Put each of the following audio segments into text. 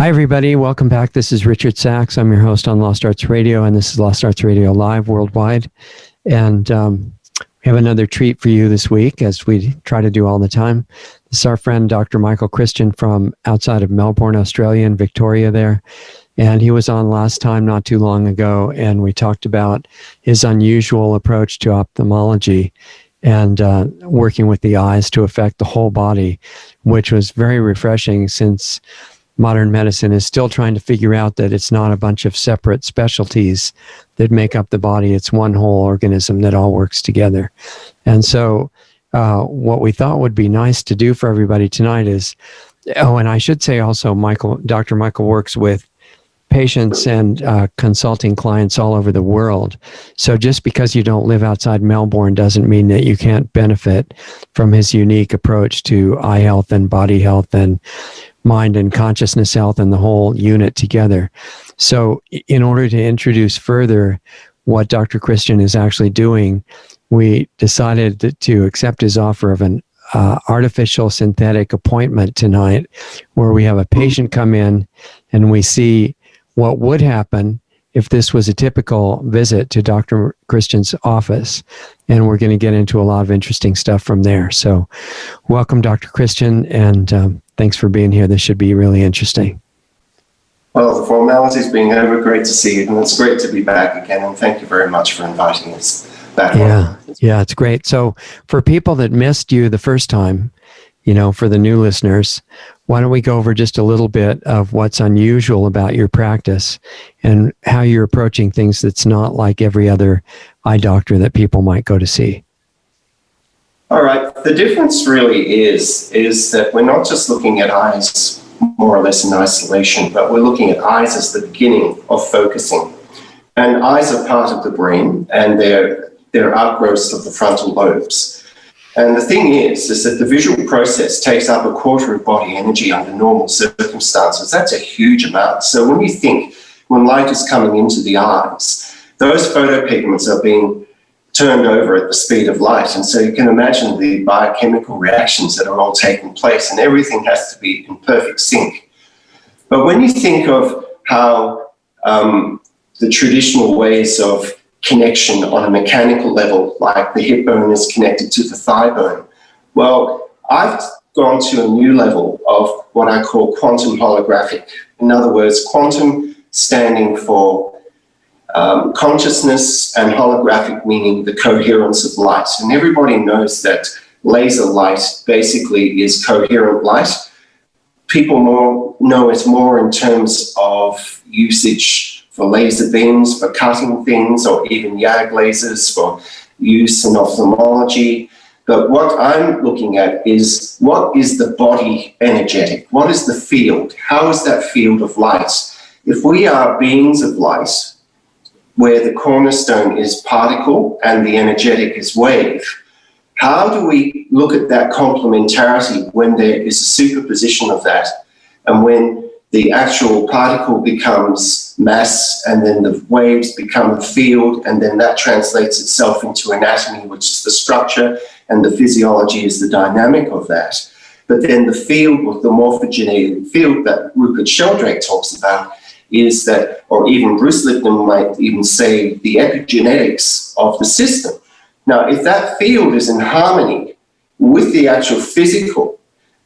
Hi, everybody. Welcome back. This is Richard Sachs. I'm your host on Lost Arts Radio, and this is Lost Arts Radio Live worldwide. And we have another treat for you this week, as we try to do all the time. This is our friend, Dr. Michael Christian from outside of Melbourne, Australia, in Victoria there. And he was on last time not too long ago, and we talked about his unusual approach to ophthalmology and working with the eyes to affect the whole body, which was very refreshing since modern medicine is still trying to figure out that it's not a bunch of separate specialties that make up the body. It's one whole organism that all works together. And so what we thought would be nice to do for everybody tonight is, and I should say also, Dr. Michael works with patients and consulting clients all over the world. So just because you don't live outside Melbourne doesn't mean that you can't benefit from his unique approach to eye health and body health and mind and consciousness health and the whole unit together. So in order to introduce further what Dr. Christian is actually doing, we decided to accept his offer of an artificial synthetic appointment tonight, where we have a patient come in and we see what would happen if this was a typical visit to Dr. Christian's office. And we're going to get into a lot of interesting stuff from there. So welcome, Dr. Christian, and thanks for being here. This should be really interesting. Well, the formalities being over, great to see you, and it's great to be back again, and thank you very much for inviting us back. Yeah, it's great. So for people that missed you the first time, for the new listeners, why don't we go over just a little bit of what's unusual about your practice and how you're approaching things that's not like every other eye doctor that people might go to see. All right. The difference really is that we're not just looking at eyes more or less in isolation, but we're looking at eyes as the beginning of focusing. And eyes are part of the brain, and they're outgrowths of the frontal lobes. And the thing is that the visual process takes up a quarter of body energy under normal circumstances. That's a huge amount. So when you think, when light is coming into the eyes, those photopigments are being turned over at the speed of light. And so you can imagine the biochemical reactions that are all taking place, and everything has to be in perfect sync. But when you think of how the traditional ways of connection on a mechanical level, like the hip bone is connected to the thigh bone, well, I've gone to a new level of what I call quantum holographic. In other words, quantum standing for consciousness, and holographic meaning the coherence of light. And everybody knows that laser light basically is coherent light. People know it more in terms of usage for laser beams, for cutting things, or even YAG lasers for use in ophthalmology. But what I'm looking at is, what is the body energetic? What is the field? How is that field of light? If we are beings of light, where the cornerstone is particle and the energetic is wave, how do we look at that complementarity when there is a superposition of that, and when the actual particle becomes mass, and then the waves become a field, and then that translates itself into anatomy, which is the structure, and the physiology is the dynamic of that. But then the field, with the morphogenetic field that Rupert Sheldrake talks about, is that, or even Bruce Lipton might even say, the epigenetics of the system. Now, if that field is in harmony with the actual physical,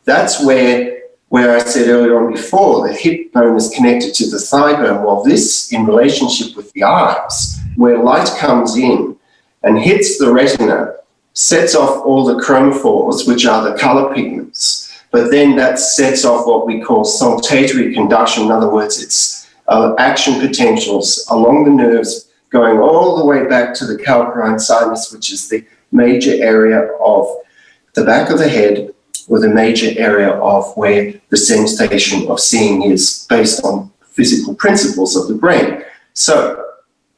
that's where I said earlier on before, the hip bone is connected to the thigh bone. Well, this, in relationship with the eyes, where light comes in and hits the retina, sets off all the chromophores, which are the color pigments, but then that sets off what we call saltatory conduction. In other words, it's action potentials along the nerves going all the way back to the calcarine sinus, which is the major area of the back of the head, or the major area of where the sensation of seeing is, based on physical principles of the brain. So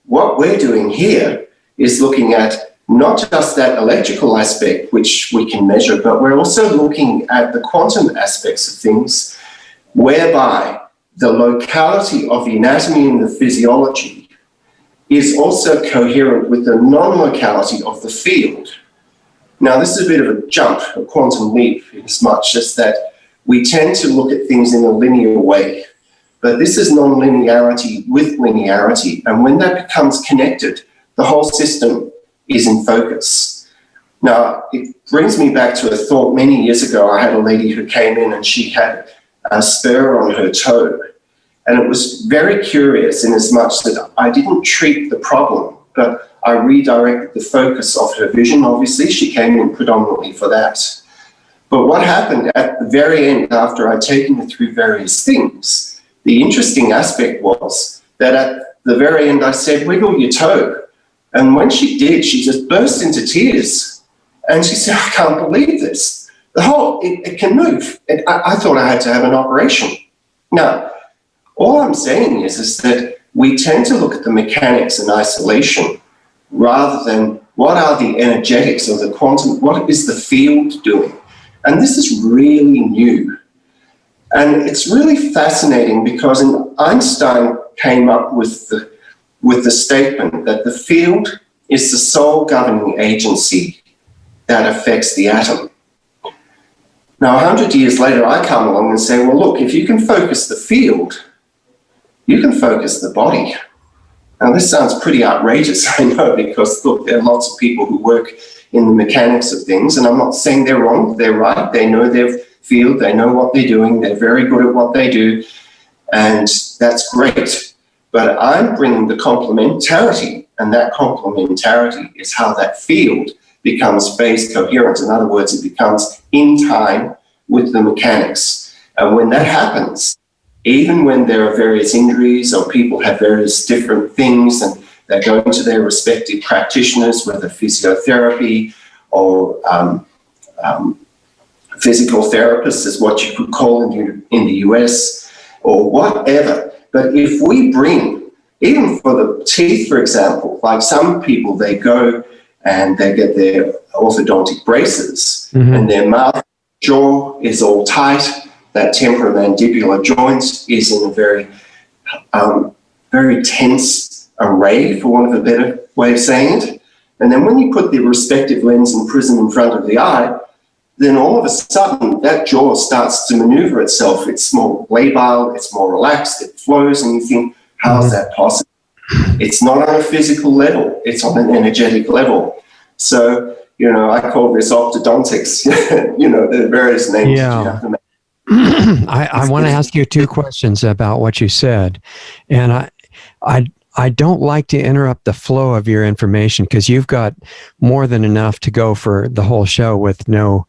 what we're doing here is looking at not just that electrical aspect, which we can measure, but we're also looking at the quantum aspects of things, whereby the locality of the anatomy and the physiology is also coherent with the non-locality of the field. Now, this is a bit of a jump, a quantum leap, as much as that we tend to look at things in a linear way. But this is non-linearity with linearity. And when that becomes connected, the whole system is in focus. Now, it brings me back to a thought many years ago. I had a lady who came in and she had a spur on her toe. And it was very curious in as much that I didn't treat the problem, but I redirected the focus of her vision. Obviously, she came in predominantly for that. But what happened at the very end, after I'd taken her through various things, the interesting aspect was that at the very end, I said, wiggle your toe. And when she did, she just burst into tears. And she said, I can't believe this. It can move. I thought I had to have an operation. Now, all I'm saying is that we tend to look at the mechanics in isolation rather than what are the energetics of the quantum, what is the field doing? And this is really new. And it's really fascinating because Einstein came up with the statement that the field is the sole governing agency that affects the atom. Now, 100 years later, I come along and say, well, look, if you can focus the field, you can focus the body. Now, this sounds pretty outrageous, I know, because, look, there are lots of people who work in the mechanics of things, and I'm not saying they're wrong, they're right, they know their field, they know what they're doing, they're very good at what they do, and that's great. But I'm bringing the complementarity, and that complementarity is how that field becomes phase coherent. In other words, it becomes in time with the mechanics. And when that happens, even when there are various injuries or people have various different things and they're going to their respective practitioners, whether physiotherapy or physical therapists is what you could call in the US or whatever. But if we bring, even for the teeth, for example, like some people, they go and they get their orthodontic braces and their mouth, jaw is all tight. That temporomandibular joint is in a very, very tense array, for want of a better way of saying it. And then when you put the respective lens and prism in front of the eye, then all of a sudden that jaw starts to maneuver itself. It's more labile, it's more relaxed, it flows, and you think, how is that possible? It's not on a physical level, it's on an energetic level. So, I call this orthodontics. There are various names that you have to make. I want to ask you two questions about what you said. And I don't like to interrupt the flow of your information because you've got more than enough to go for the whole show with no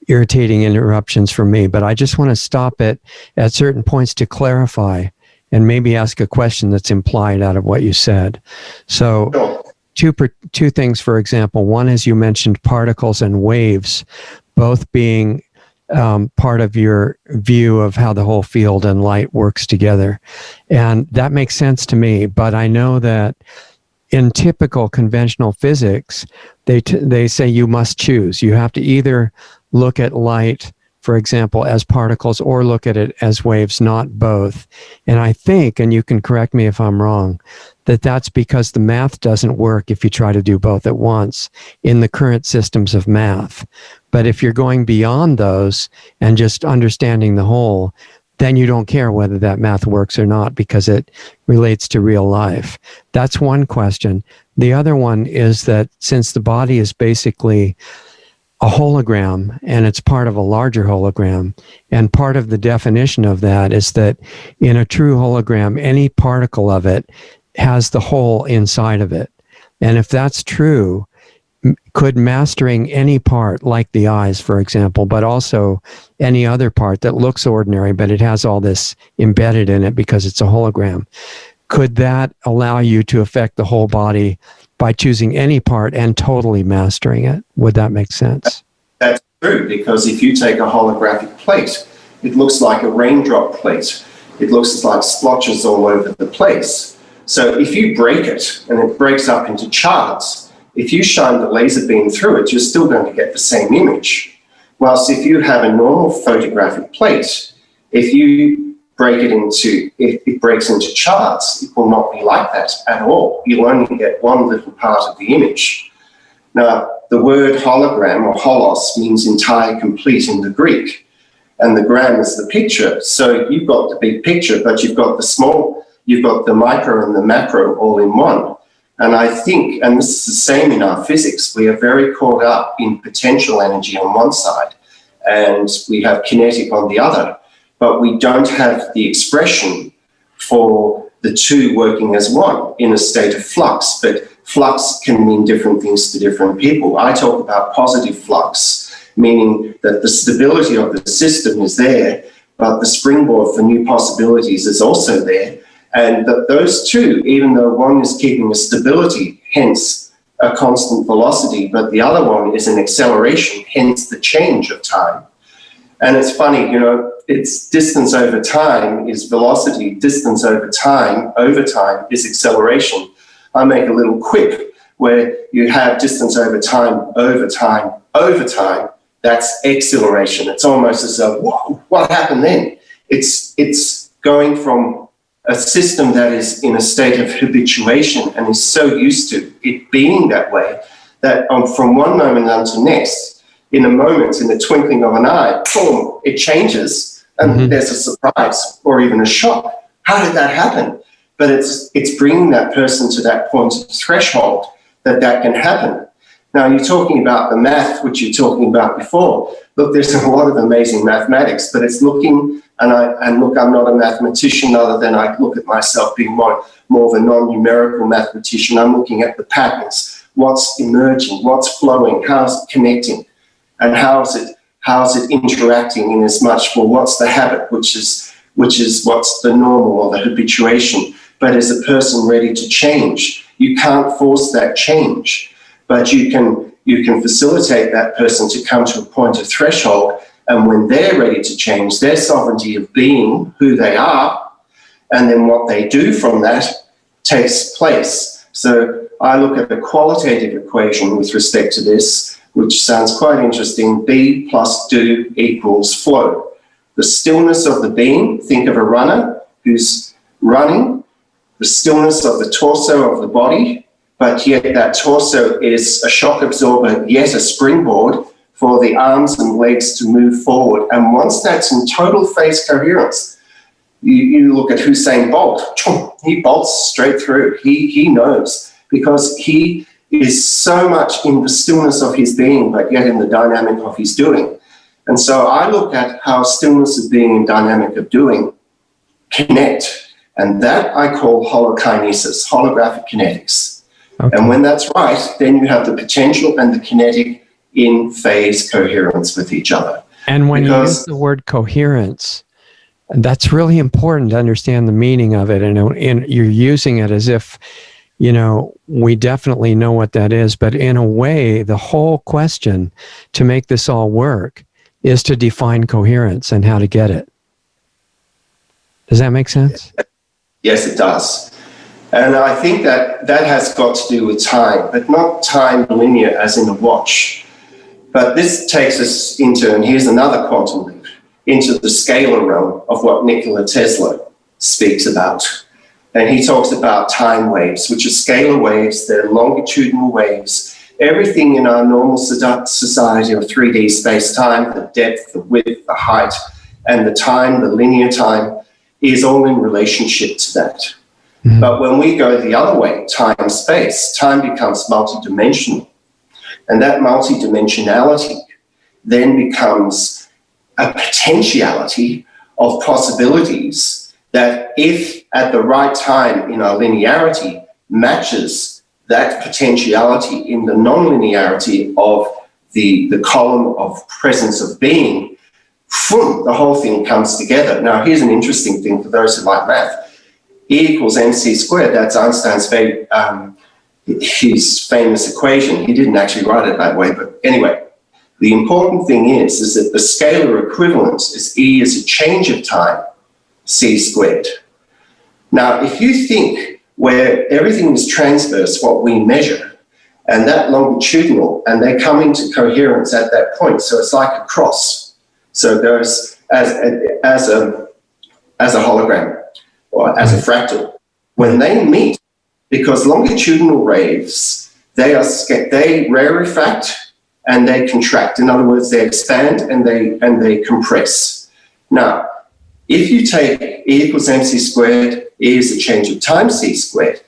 irritating interruptions from me. But I just want to stop it at certain points to clarify and maybe ask a question that's implied out of what you said. So two things, for example. One is you mentioned particles and waves, both being part of your view of how the whole field and light works together. And that makes sense to me, but I know that in typical conventional physics, they say you must choose. You have to either look at light, for example, as particles or look at it as waves, not both. And I think, and you can correct me if I'm wrong, that's because the math doesn't work if you try to do both at once in the current systems of math. But if you're going beyond those and just understanding the whole, then you don't care whether that math works or not because it relates to real life. That's one question. The other one is that since the body is basically a hologram and it's part of a larger hologram, and part of the definition of that is that in a true hologram, any particle of it has the whole inside of it. And if that's true, could mastering any part, like the eyes, for example, but also any other part that looks ordinary, but it has all this embedded in it because it's a hologram, could that allow you to affect the whole body by choosing any part and totally mastering it? Would that make sense? That's true, because if you take a holographic plate, it looks like a raindrop plate. It looks like splotches all over the place. So if you break it and it breaks up into charts, if you shine the laser beam through it, you're still going to get the same image. Whilst if you have a normal photographic plate, if you break it into, if it breaks into charts, it will not be like that at all. You'll only get one little part of the image. Now, the word hologram or holos means entire, complete in the Greek. and the gram is the picture. So you've got the big picture, but you've got the small, you've got the micro and the macro all in one. And I think, and this is the same in our physics, we are very caught up in potential energy on one side, and we have kinetic on the other, but we don't have the expression for the two working as one in a state of flux. But flux can mean different things to different people. I talk about positive flux, meaning that the stability of the system is there, but the springboard for new possibilities is also there. And that those two, even though one is keeping a stability, hence a constant velocity, but the other one is an acceleration, hence the change of time. And it's funny, you know, it's distance over time is velocity, distance over time is acceleration. I make a little quip where you have distance over time, that's acceleration. It's almost as though, whoa, what happened then? It's going from a system that is in a state of habituation and is so used to it being that way that from one moment until next, in a moment, in the twinkling of an eye, boom, it changes and there's a surprise or even a shock. How did that happen? But it's bringing that person to that point of threshold that can happen. Now, you're talking about the math, which you're talking about before. Look, there's a lot of amazing mathematics, but it's looking, and look, I'm not a mathematician other than I look at myself being more of a non-numerical mathematician. I'm looking at the patterns, what's emerging, what's flowing, how's it connecting, and how's it interacting in as much, well, what's the habit, which is what's the normal or the habituation. But is a person ready to change? You can't force that change, but you can facilitate that person to come to a point of threshold, and when they're ready to change, their sovereignty of being who they are, and then what they do from that takes place. So I look at a qualitative equation with respect to this, which sounds quite interesting. Be plus do equals flow. The stillness of the being, think of a runner who's running, the stillness of the torso of the body, but yet that torso is a shock absorber, yet a springboard for the arms and legs to move forward. And once that's in total phase coherence, you look at Usain Bolt, he bolts straight through. He knows, because he is so much in the stillness of his being, but yet in the dynamic of his doing. And so I look at how stillness of being and dynamic of doing connect, and that I call holokinesis, holographic kinetics. Okay. And when that's right, then you have the potential and the kinetic in phase coherence with each other. And when you use the word coherence, that's really important to understand the meaning of it. And you're using it as if, you know, we definitely know what that is. But in a way, the whole question to make this all work is to define coherence and how to get it. Does that make sense? Yes, it does. And I think that has got to do with time, but not time linear as in a watch. But this takes us into, and here's another quantum leap, into the scalar realm of what Nikola Tesla speaks about. And he talks about time waves, which are scalar waves, they're longitudinal waves. Everything in our normal society of 3D space-time, the depth, the width, the height, and the time, the linear time, is all in relationship to that. Mm-hmm. But when we go the other way, time-space, time becomes multidimensional. And that multidimensionality then becomes a potentiality of possibilities that, if at the right time in our linearity, matches that potentiality in the non-linearity of the column of presence of being, the whole thing comes together. Now, here's an interesting thing for those who like math. E equals mc squared, that's Einstein's his famous equation. He didn't actually write it that way, but anyway, the important thing is that the scalar equivalence is E is a change of time, c squared. Now, if you think where everything is transverse, what we measure, and that longitudinal, and they come into coherence at that point, so it's like a cross. So it goes as a hologram or as a fractal. When they meet, because longitudinal waves, they rarefact and they contract. In other words, they expand and they compress. Now, if you take E equals mc squared, E is the change of time c squared,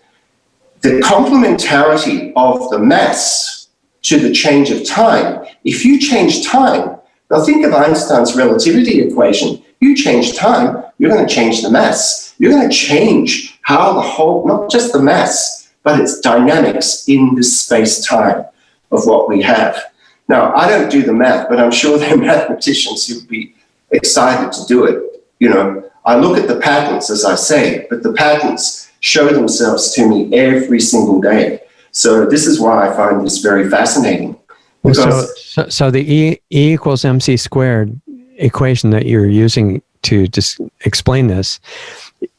the complementarity of the mass to the change of time, if you change time, now think of Einstein's relativity equation. You change time, you're going to change the mass. You're going to change how the whole, not just the mass, but its dynamics in this space-time of what we have. Now, I don't do the math, but I'm sure there are mathematicians who'd be excited to do it. You know, I look at the patterns, as I say, but the patterns show themselves to me every single day. So this is why I find this very fascinating. So the E equals mc squared equation that you're using to just explain this,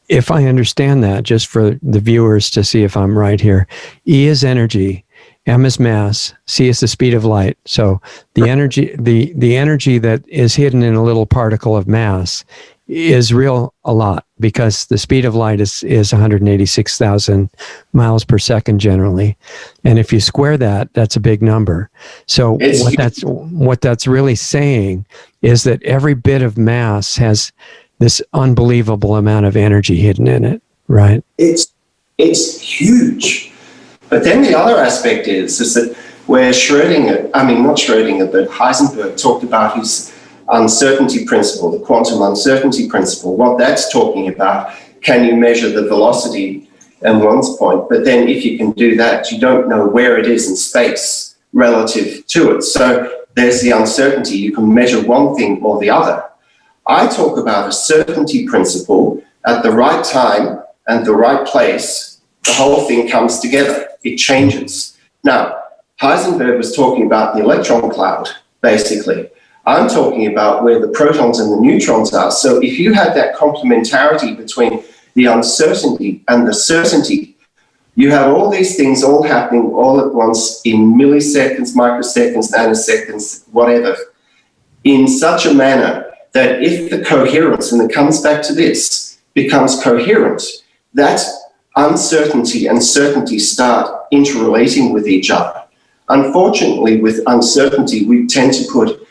if I understand that, just for the viewers to see if I'm right here, E is energy, M is mass, C is the speed of light. So the energy, the energy that is hidden in a little particle of mass is real a lot, because the speed of light is 186,000 miles per second generally. And if you square that, that's a big number. So what that's really saying is that every bit of mass has this unbelievable amount of energy hidden in it, right? It's huge. But then the other aspect is that where Schrödinger, not Schrödinger, but Heisenberg talked about his uncertainty principle, the quantum uncertainty principle. What that's talking about, can you measure the velocity in one's point? But then if you can do that, you don't know where it is in space relative to it. So there's the uncertainty. You can measure one thing or the other. I talk about a certainty principle. At the right time and the right place, the whole thing comes together. It changes. Now, Heisenberg was talking about the electron cloud, basically. I'm talking about where the protons and the neutrons are. So if you had that complementarity between the uncertainty and the certainty, you have all these things all happening all at once in milliseconds, microseconds, nanoseconds, whatever, in such a manner that if the coherence, and it comes back to this, becomes coherent, that uncertainty and certainty start interrelating with each other. Unfortunately, with uncertainty, we tend to put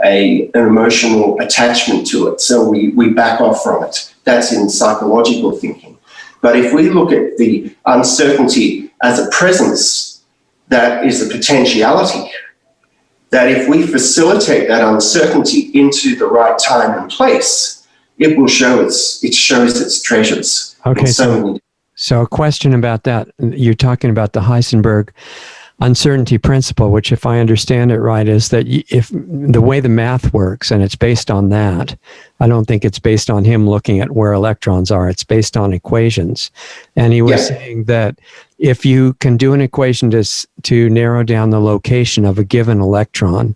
an emotional attachment to it. So we back off from it. That's in psychological thinking. But if we look at the uncertainty as a presence, that is a potentiality, that if we facilitate that uncertainty into the right time and place, it will shows its treasures. Okay, so a question about that. You're talking about the Heisenberg uncertainty principle, which, if I understand it right, is that if the way the math works, and it's based on that, I don't think it's based on him looking at where electrons are. It's based on equations. And he was saying that if you can do an equation to narrow down the location of a given electron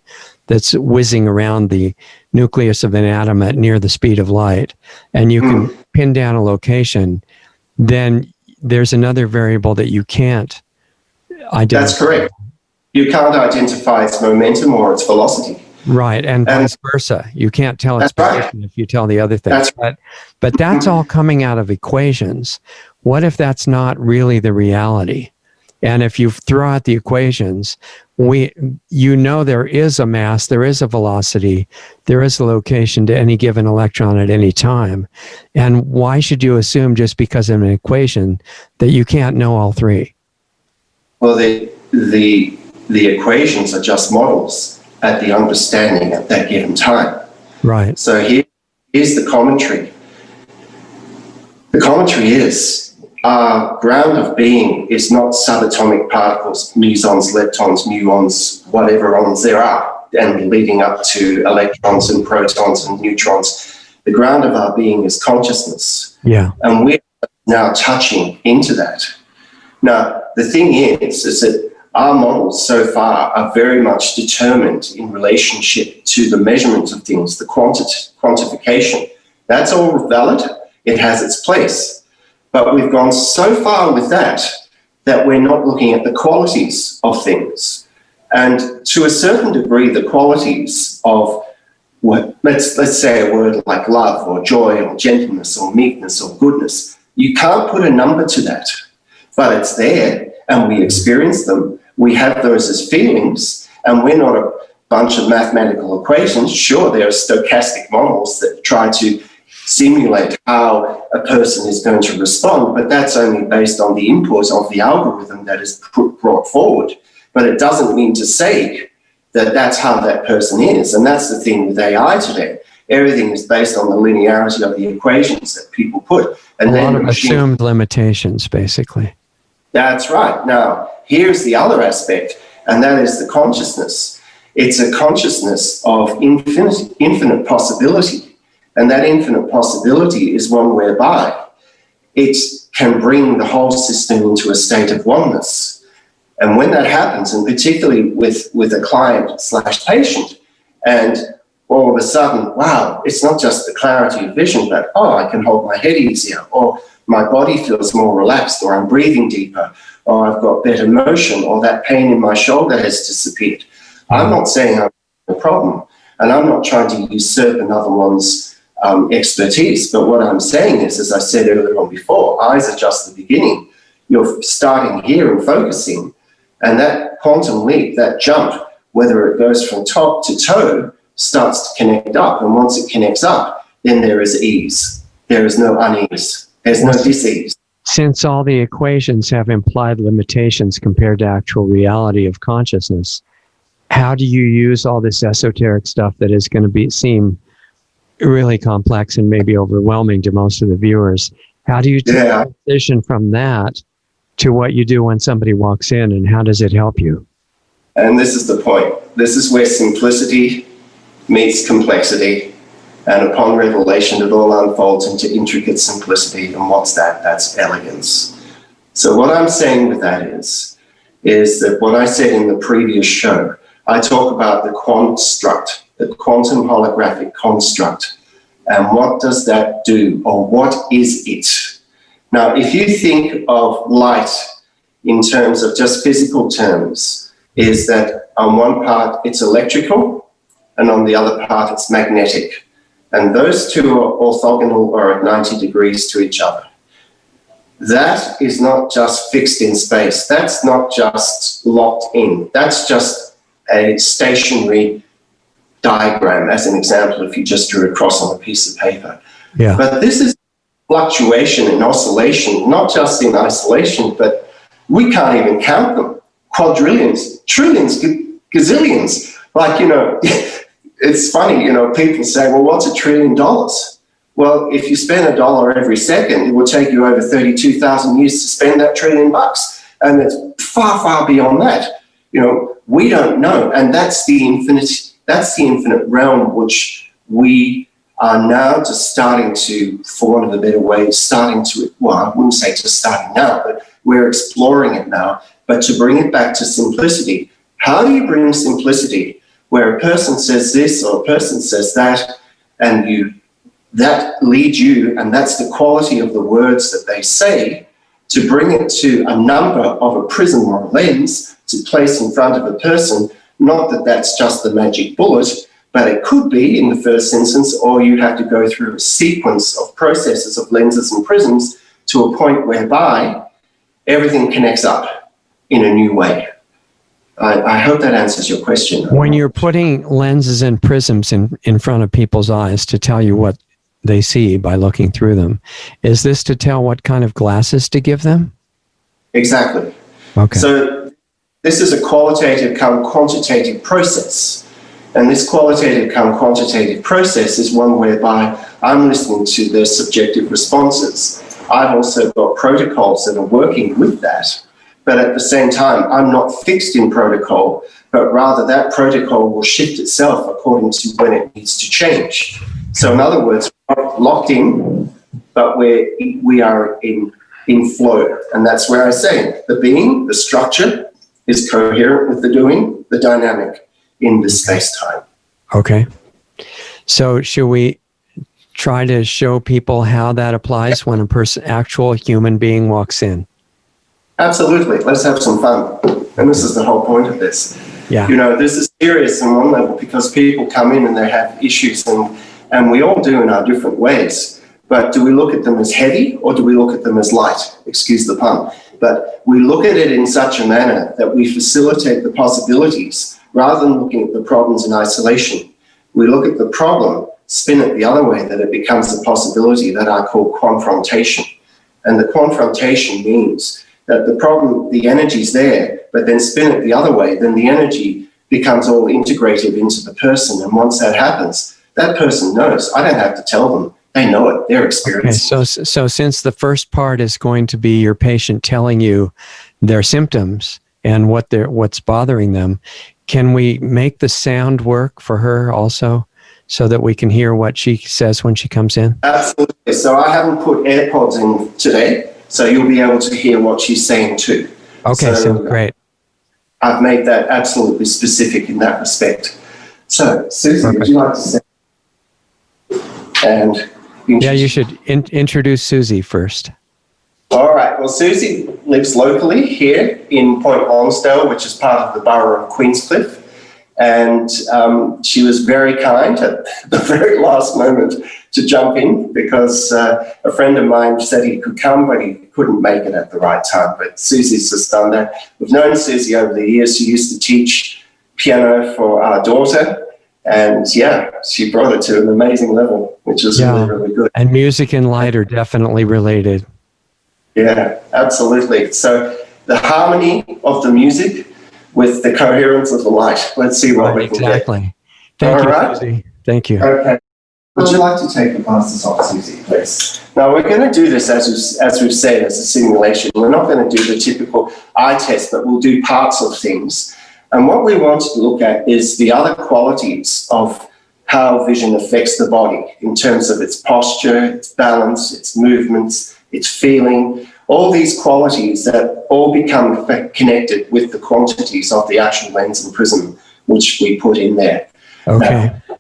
that's whizzing around the nucleus of an atom at near the speed of light, and you can pin down a location, then there's another variable that you can't identify. That's correct. You can't identify its momentum or its velocity. Right, and vice versa. You can't tell its position if you tell the other thing. But that's all coming out of equations. What if that's not really the reality? And if you throw out the equations, there is a mass, there is a velocity, there is a location to any given electron at any time. And why should you assume just because of an equation that you can't know all three? Well, the equations are just models at the understanding at that given time. Right. So here's the commentary. The commentary is our ground of being is not subatomic particles, mesons, leptons, muons, whatever ons there are, and leading up to electrons and protons and neutrons. The ground of our being is consciousness. Yeah. And we're now touching into that. Now, the thing is that our models so far are very much determined in relationship to the measurement of things, the quantification. That's all valid. It has its place. But we've gone so far with that we're not looking at the qualities of things. And to a certain degree, the qualities of let's say a word like love or joy or gentleness or meekness or goodness, you can't put a number to that. But it's there, and we experience them. We have those as feelings, and we're not bunch of mathematical equations. Sure, there are stochastic models that try to simulate how a person is going to respond, but that's only based on the input of the algorithm that is brought forward. But it doesn't mean to say that that's how that person is. And that's the thing with AI today. Everything is based on the linearity of the equations that people put. And a lot of assumed limitations, basically. That's right. Now, here's the other aspect, and that is the consciousness. It's a consciousness of infinite possibility. And that infinite possibility is one whereby it can bring the whole system into a state of oneness. And when that happens, and particularly with a client/patient, and all of a sudden, wow, it's not just the clarity of vision, but, oh, I can hold my head easier, or my body feels more relaxed, or I'm breathing deeper, or I've got better motion, or that pain in my shoulder has disappeared. I'm not saying I'm a problem, and I'm not trying to usurp another one's expertise, but what I'm saying is, as I said earlier on before, eyes are just the beginning. You're starting here and focusing, and that quantum leap, that jump, whether it goes from top to toe, starts to connect up, and once it connects up, then there is ease. There is no unease. There's no dis-ease. Since all the equations have implied limitations compared to actual reality of consciousness, how do you use all this esoteric stuff that is going to seem really complex and maybe overwhelming to most of the viewers? How do you transition from that to what you do when somebody walks in, and how does it help you? And this is the point. This is where simplicity meets complexity, and upon revelation it all unfolds into intricate simplicity. And what's that? That's elegance. So what I'm saying with that is that what I said in the previous show, I talk about the construct, the quantum holographic construct. And what does that do, or what is it? Now, if you think of light in terms of just physical terms, is that on one part it's electrical, and on the other part it's magnetic. And those two are orthogonal, or at 90 degrees to each other. That is not just fixed in space. That's not just locked in. That's just a stationary diagram, as an example, if you just drew a cross on a piece of paper. Yeah. But this is fluctuation and oscillation, not just in isolation, but we can't even count them. Quadrillions, trillions, gazillions. Like, it's funny, people say, well, what's $1 trillion? Well, if you spend $1 every second, it will take you over 32,000 years to spend that $1 trillion. And it's far, far beyond that. We don't know. And that's the infinite realm which we are now just starting to, for want of a better way, I wouldn't say just starting now, but we're exploring it now. But to bring it back to simplicity, how do you bring simplicity where a person says this or a person says that, and that leads you, and that's the quality of the words that they say, to bring it to a number of a prism or a lens to place in front of a person. Not that that's just the magic bullet, but it could be in the first instance, or you have to go through a sequence of processes of lenses and prisms to a point whereby everything connects up in a new way. I hope that answers your question. When you're putting lenses and prisms in front of people's eyes to tell you what they see by looking through them, is this to tell what kind of glasses to give them? Exactly. Okay. So this is a qualitative come quantitative process. And this qualitative come quantitative process is one whereby I'm listening to their subjective responses. I've also got protocols that are working with that. But at the same time, I'm not fixed in protocol, but rather that protocol will shift itself according to when it needs to change. So in other words, we're not locked in, but we are in flow. And that's where I say the being, the structure, is coherent with the doing, the dynamic in this space-time. Okay. So should we try to show people how that applies when a actual human being walks in? Absolutely. Let's have some fun. And this is the whole point of this. Yeah. This is serious on one level because people come in and they have issues, and we all do in our different ways. But do we look at them as heavy or do we look at them as light? Excuse the pun. But we look at it in such a manner that we facilitate the possibilities rather than looking at the problems in isolation, we look at the problem, spin it the other way, that it becomes a possibility that I call confrontation. And the confrontation means that the problem, the energy's there, but then spin it the other way, then the energy becomes all integrated into the person. And once that happens, that person knows. I don't have to tell them. They know it. They're experiencing. Okay, so since the first part is going to be your patient telling you their symptoms and what's bothering them, can we make the sound work for her also so that we can hear what she says when she comes in? Absolutely. So I haven't put AirPods in today, so you'll be able to hear what she's saying too. Okay, so great. I've made that absolutely specific in that respect. So, Susie, would you like to say? And yeah, you should introduce Susie first. All right. Well, Susie lives locally here in Point Lonsdale, which is part of the borough of Queenscliff. And she was very kind at the very last moment to jump in because a friend of mine said he could come, but he couldn't make it at the right time. But Susie's just done that. We've known Susie over the years. She used to teach piano for our daughter. And yeah, she brought it to an amazing level, which is really, really good. And music and light are definitely related. Yeah, absolutely. So the harmony of the music with the coherence of the light. Let's see what we can get. Exactly. Thank you, Susie. Thank you. Okay. Would you like to take the glasses off, Susie, please? Now, we're going to do this, as we've said, as a simulation. We're not going to do the typical eye test, but we'll do parts of things. And what we want to look at is the other qualities of how vision affects the body in terms of its posture, its balance, its movements, its feeling, all these qualities that all become connected with the quantities of the actual lens and prism, which we put in there. Okay. Now,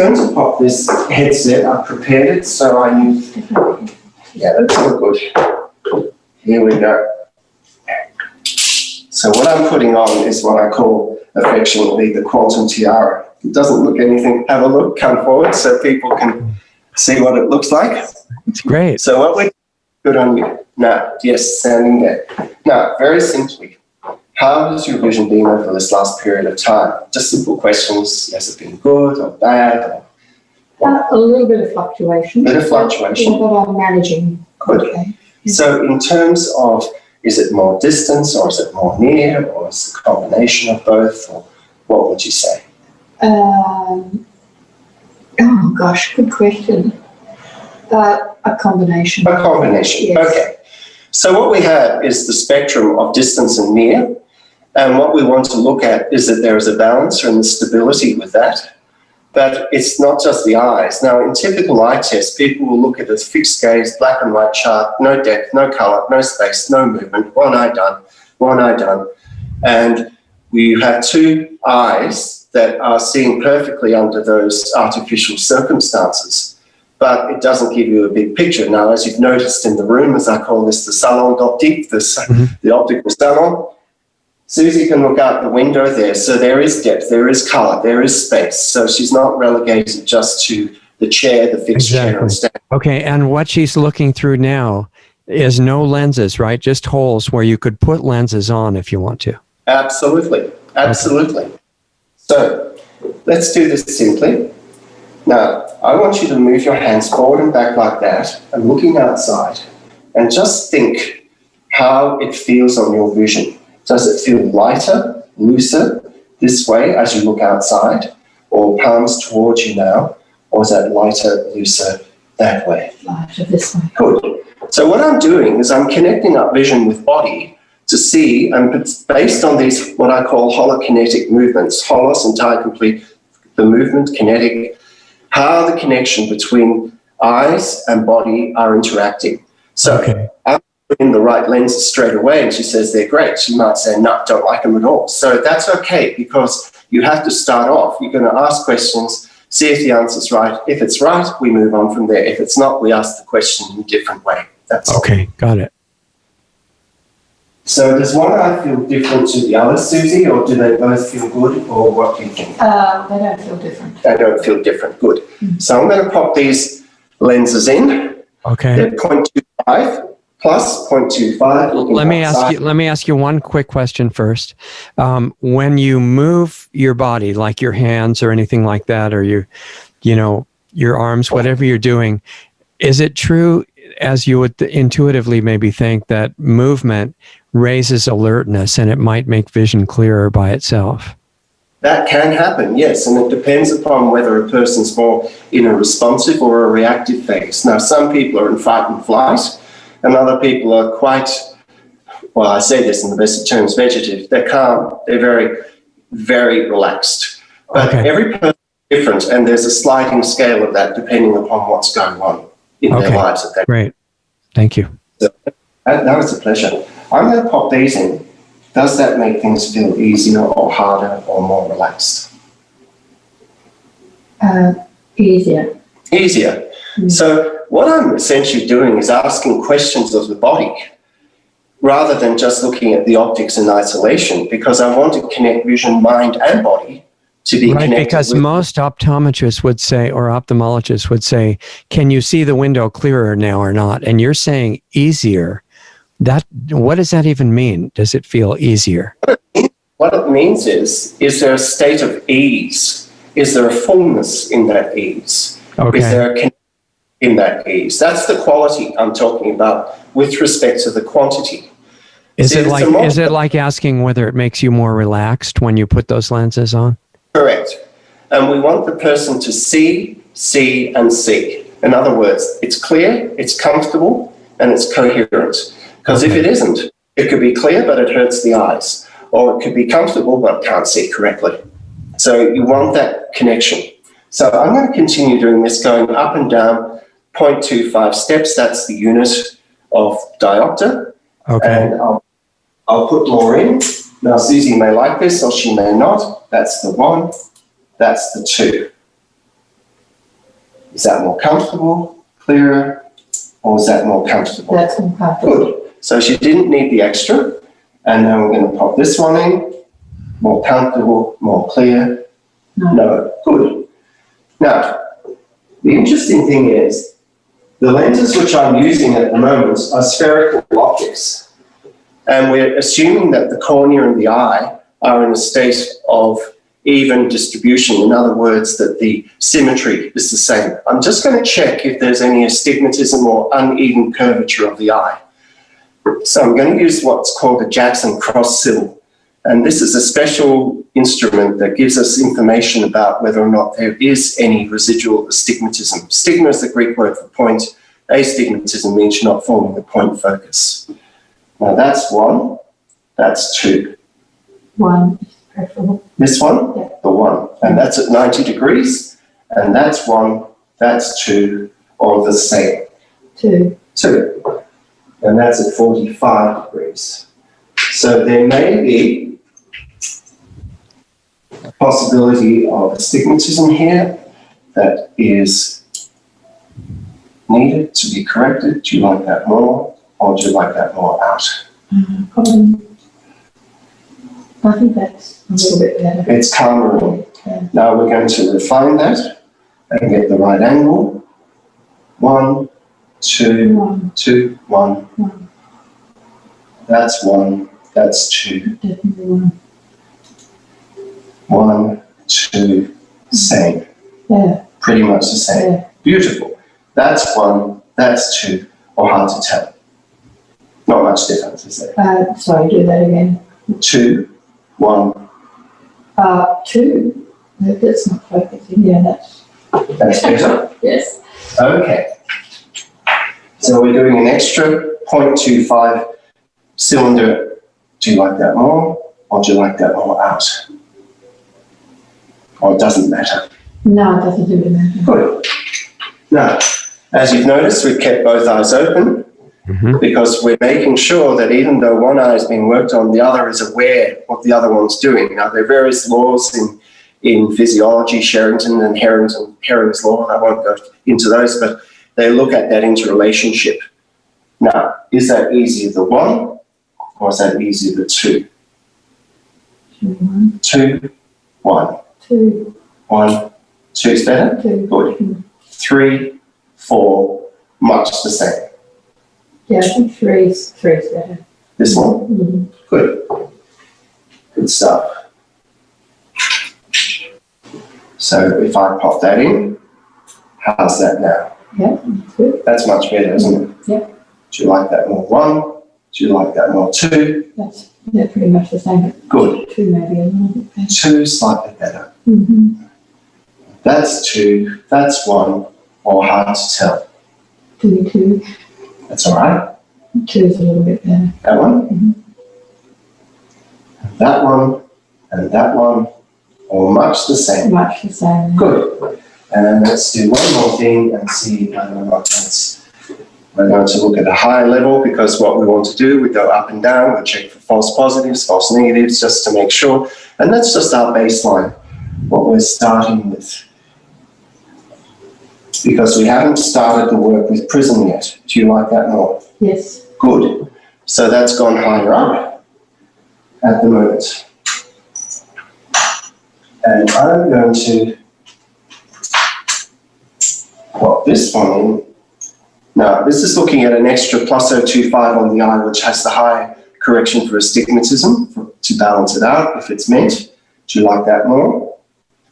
I'm going to pop this headset. I prepared it, so I knew. Yeah, that's all good. Here we go. So what I'm putting on is what I call affectionately the quantum tiara. It doesn't look anything. Have a look, come forward so people can see what it looks like. It's great. So what we good on you. Now, yes, standing there. Now, very simply, how has your vision been over this last period of time? Just simple questions. Has it been good or bad? A little bit of fluctuation. A bit of fluctuation. But I'm managing. Good. Okay. So in terms of, is it more distance or is it more near or is it a combination of both? Or what would you say? Oh gosh, good question. A combination. A combination, yes. Okay. So what we have is the spectrum of distance and near, and what we want to look at is that there is a balance and the stability with that. But it's not just the eyes. Now, in typical eye tests, people will look at a fixed gaze, black and white chart, no depth, no color, no space, no movement, one eye done. And we have two eyes that are seeing perfectly under those artificial circumstances, but it doesn't give you a big picture. Now, as you've noticed in the room, as I call this the salon d'optique, the optical salon, Susie can look out the window there. So there is depth, there is color, there is space. So she's not relegated just to the chair, the fixed chair. And stand. Okay, and what she's looking through now is no lenses, right? Just holes where you could put lenses on if you want to. Absolutely, absolutely. Okay. So let's do this simply. Now, I want you to move your hands forward and back like that and looking outside and just think how it feels on your vision. Does it feel lighter, looser this way as you look outside, or palms towards you now, or is that lighter, looser that way? Lighter this way. Good. So what I'm doing is I'm connecting up vision with body to see, and based on these, what I call holokinetic movements, holos, entire, complete, the movement, kinetic, how the connection between eyes and body are interacting. So I'm in the right lenses straight away and she says they're great. She might say, no, don't like them at all. So that's okay, because you have to start off. You're going to ask questions, see if the answer's right. If it's right, we move on from there. If it's not, we ask the question in a different way. That's okay. all. Got it. So does one eye feel different to the other, Susie, or do they both feel good, or what do you think? They don't feel different. They don't feel different. Good. Mm-hmm. So I'm going to pop these lenses in. Okay. They're 0.25. plus 0.25. Let me ask you one quick question first. When you move your body, like your hands or anything like that, or your arms, whatever you're doing, is it true, as you would intuitively maybe think, that movement raises alertness and it might make vision clearer by itself? That can happen, yes, and it depends upon whether a person's more in a responsive or a reactive phase. Now, some people are in fight and flight, and other people are quite, well, I say this in the best of terms, vegetative. They're calm, they're very, very relaxed. But every person is different, and there's a sliding scale of that depending upon what's going on in their lives at that. Great. Thank you. So, that was a pleasure. I'm going to pop these in. Does that make things feel easier or harder or more relaxed? Easier. Easier. So what I'm essentially doing is asking questions of the body rather than just looking at the optics in isolation, because I want to connect vision, mind, and body to be connected. Because most optometrists would say, or ophthalmologists would say, can you see the window clearer now or not? And you're saying easier. What does that even mean? Does it feel easier? What it means is there a state of ease? Is there a fullness in that ease? Okay. Is there a connection in that ease? That's the quality I'm talking about with respect to the quantity. Is it like asking whether it makes you more relaxed when you put those lenses on? Correct. And we want the person to see, and see. In other words, it's clear, it's comfortable, and it's coherent. Because if it isn't, it could be clear, but it hurts the eyes. Or it could be comfortable, but can't see correctly. So you want that connection. So I'm going to continue doing this, going up and down, 0.25 steps. That's the unit of diopter. Okay. And I'll put more in. Now, Susie may like this or she may not. That's the 1. That's the 2. Is that more comfortable, clearer, or is that more comfortable? That's more comfortable. Good. So she didn't need the extra. And then we're going to pop this one in. More comfortable, more clear. No. Good. Now, the interesting thing is the lenses which I'm using at the moment are spherical optics. And we're assuming that the cornea and the eye are in a state of even distribution. In other words, that the symmetry is the same. I'm just going to check if there's any astigmatism or uneven curvature of the eye. So I'm going to use what's called a Jackson cross sill. And this is a special instrument that gives us information about whether or not there is any residual astigmatism. Stigma is the Greek word for point. Astigmatism means you're not forming a point focus. Now that's 1, that's 2. 1 is preferable. This one? Yeah. The 1. And that's at 90 degrees. And that's 1, that's 2, all the same. 2. 2. And that's at 45 degrees. So there may be a possibility of astigmatism here that is needed to be corrected. Do you like that more, or do you like that more out? Probably. I think that's a little bit better. It's calmer. Yeah. Now we're going to refine that and get the right angle. 1, 2, 1. 2, 1. 1. That's 1. That's 2. Definitely 1. 1, 2, same. Yeah. Pretty much the same. Yeah. Beautiful. That's 1. That's 2. Or hard to tell. Not much difference, is there? Sorry, do that again. 2, 1. 2. No, that's not focusing. Yeah, that's better. Yes. Okay. So we're doing an extra 0.25 cylinder. Do you like that more, or do you like that more out? Or it doesn't matter? No, it doesn't do that. Good. Now, as you've noticed, we've kept both eyes open because we're making sure that even though one eye is being worked on, the other is aware what the other one's doing. Now, there are various laws in physiology, Sherrington and Herring's law. I won't go into those, but they look at that interrelationship. Now, is that easier the 1, or is that easier the 2? 1. 2, 1. 2. 1, 2 is better? 2. Good. 3, 4, much the same. Yeah, I think three's better. This one? Mm-hmm. Good. Good stuff. So if I pop that in, how's that now? Yeah, that's good. That's much better, isn't it? Yeah. Do you like that more 1? Do you like that more 2? They're pretty much the same. Good. 2 maybe a little bit better. 2 slightly better. Mm-hmm. That's 2, that's 1, or hard to tell. Do me 2. That's all right. 2 is a little bit better. That one, Mm-hmm. that one, and that one, or much the same. Much the same. Good. And let's do one more thing and see what that's. We're going to look at a high level because what we want to do, we go up and down, we check for false positives, false negatives, just to make sure. And that's just our baseline, what we're starting with. Because we haven't started the work with prism yet. Do you like that more? Yes. Good. So that's gone higher up at the moment. And I'm going to pop this one in. Now, this is looking at an extra plus 0.25 on the eye, which has the high correction for astigmatism to balance it out if it's meant. Do you like that more?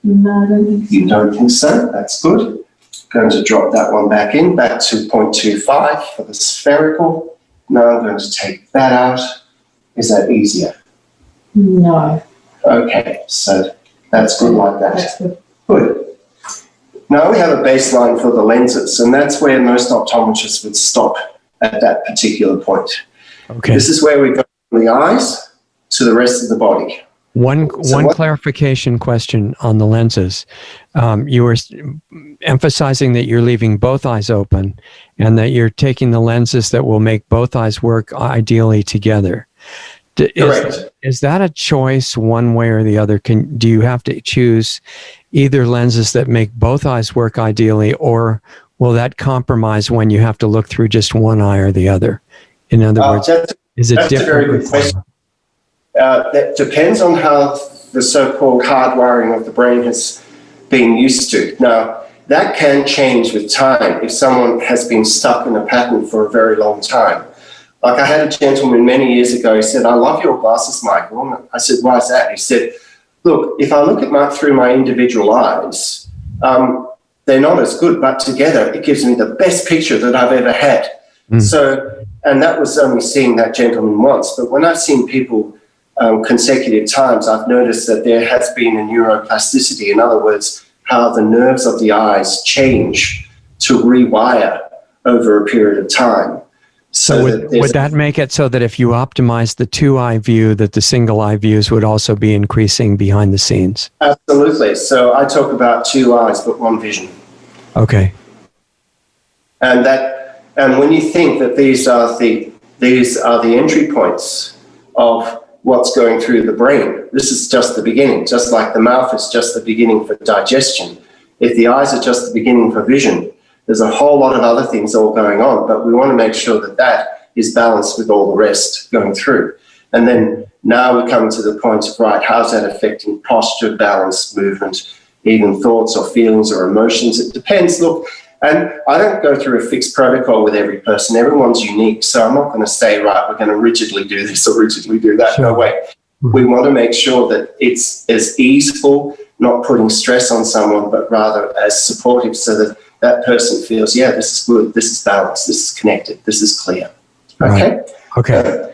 No, I don't think so. You don't think so? That's good. Going to drop that one back in, back to 0.25 for the spherical. Now I'm going to take that out. Is that easier? No. Okay, so that's good like that. That's good. Good. Now we have a baseline for the lenses, and that's where most optometrists would stop at that particular point. Okay. This is where we go from the eyes to the rest of the body. One clarification question on the lenses. You were emphasizing that you're leaving both eyes open and that you're taking the lenses that will make both eyes work ideally together. Correct. Is that a choice one way or the other? Do you have to choose either lenses that make both eyes work ideally, or will that compromise when you have to look through just one eye or the other? In other words, is it that's different? a very good question. That depends on how the so-called hardwiring of the brain has been used to. Now, that can change with time if someone has been stuck in a pattern for a very long time. Like I had a gentleman many years ago, he said, "I love your glasses, Michael." And I said, "Why is that?" He said, "Look, if I look at through my individual eyes, they're not as good, but together it gives me the best picture that I've ever had." So, and that was only seeing that gentleman once. But when I've seen people consecutive times, I've noticed that there has been a neuroplasticity. In other words, how the nerves of the eyes change to rewire over a period of time. So would that make it so that if you optimize the 2-eye view, that the single eye views would also be increasing behind the scenes? Absolutely. So I talk about 2 eyes, but 1 vision. Okay. And when you think that these are the entry points of what's going through the brain, this is just the beginning. Just like the mouth is just the beginning for digestion. If the eyes are just the beginning for vision, there's a whole lot of other things all going on, but we want to make sure that that is balanced with all the rest going through. And then now we're coming to the point of, right, how's that affecting posture, balance, movement, even thoughts or feelings or emotions? It depends. Look, and I don't go through a fixed protocol with every person. Everyone's unique. So I'm not going to say, right, we're going to rigidly do this or rigidly do that. Sure. No way. We want to make sure that it's as easeful, not putting stress on someone, but rather as supportive so that that person feels, yeah, this is good, this is balanced, this is connected, this is clear. Okay? Right. Okay.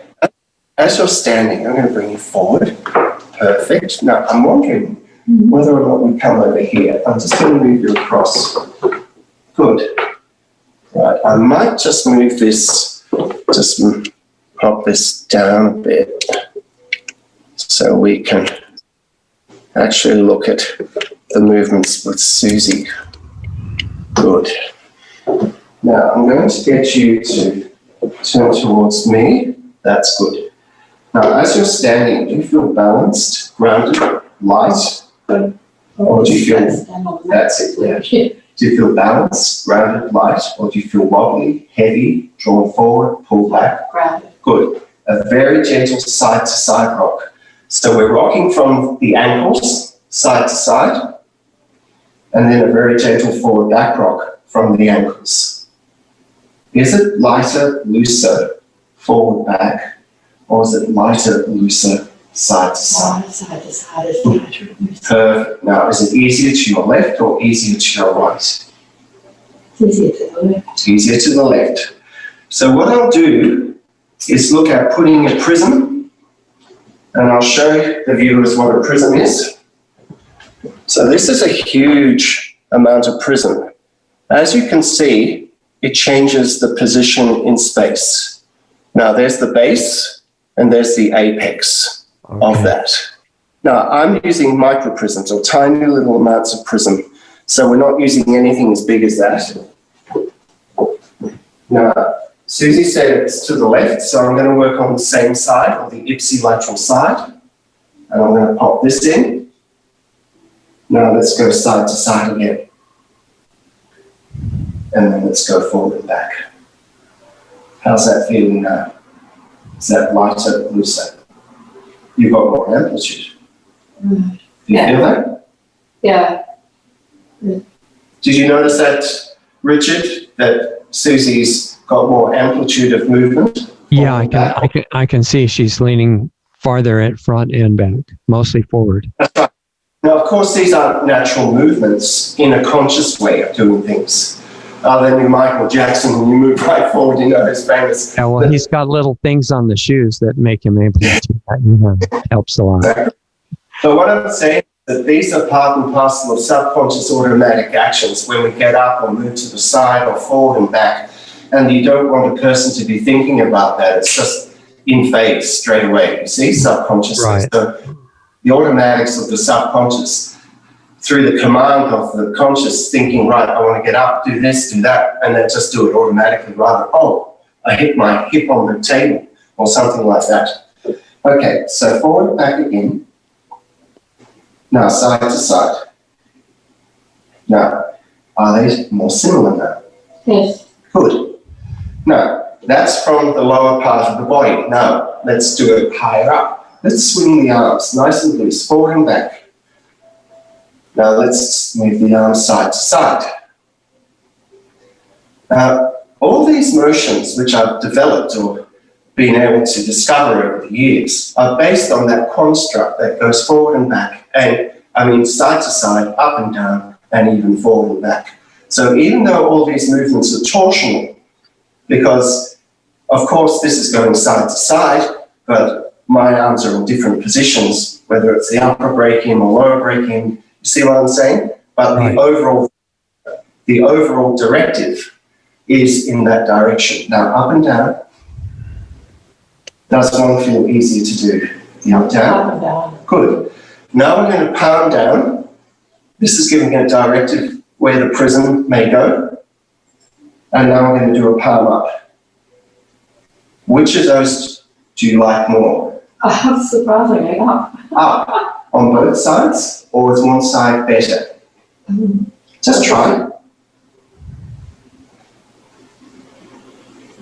As you're standing, I'm going to bring you forward. Perfect. Now, I'm wondering whether or not we come over here. I'm just going to move you across. Good. Right, I might just move this, just pop this down a bit so we can actually look at the movements with Susie. Good. Now, I'm going to get you to turn towards me. That's good. Now, as you're standing, do you feel balanced, grounded, light? Or do you feel, that's it, yeah. Do you feel balanced, grounded, light? Or do you feel wobbly, heavy, drawn forward, pulled back? Grounded. Good. A very gentle side-to-side rock. So we're rocking from the ankles, side to side, and then a very gentle forward back rock from the ankles. Is it lighter, looser, forward, back, or is it lighter, looser, side to side? Side to side is lighter. Perfect. Now, is it easier to your left or easier to your right? It's easier to the left. It's easier to the left. So what I'll do is look at putting a prism, and I'll show the viewers what a prism is. So this is a huge amount of prism. As you can see, it changes the position in space. Now there's the base and there's the apex of that. Now I'm using microprisms or tiny little amounts of prism. So we're not using anything as big as that. Now, Susie said it's to the left, so I'm going to work on the same side, or the ipsilateral side. And I'm going to pop this in. Now let's go side to side again. And then let's go forward and back. How's that feeling now? Is that lighter, looser? You've got more amplitude. Do you feel that? Yeah. Did you notice that, Richard, that Susie's got more amplitude of movement? Yeah, I can see she's leaning farther at front and back, mostly forward. That's right. Now, of course, these aren't natural movements in a conscious way of doing things. Other than Michael Jackson, when you move right forward, you know, his famous. Yeah, well, he's got little things on the shoes that make him able to do that. Helps a lot. So what I'm saying is that these are part and parcel of subconscious automatic actions when we get up or move to the side or forward and back. And you don't want a person to be thinking about that. It's just in phase straight away. You see, subconsciously. Right. So the automatics of the subconscious through the command of the conscious thinking, right, I want to get up, do this, do that, and then just do it automatically rather, oh, I hit my hip on the table or something like that. Okay, so forward, back again. Now side to side. Now, are they more similar now? Yes. Good. Now, that's from the lower part of the body. Now, let's do it higher up. Let's swing the arms nice and loose, forward and back. Now let's move the arms side to side. Now, all these motions which I've developed or been able to discover over the years are based on that construct that goes forward and back, and I mean side to side, up and down, and even forward and back. So even though all these movements are torsional, because of course this is going side to side, but my arms are in different positions, whether it's the upper brachium or lower brachium. You see what I'm saying? But right. the overall directive is in that direction. Now up and down. Does one feel easier to do? The up down? Up and down. Good. Now we're going to palm down. This is giving a directive where the prism may go. And now we're going to do a palm up. Which of those do you like more? Surprisingly, up. Up. On both sides, or is one side better? Just try.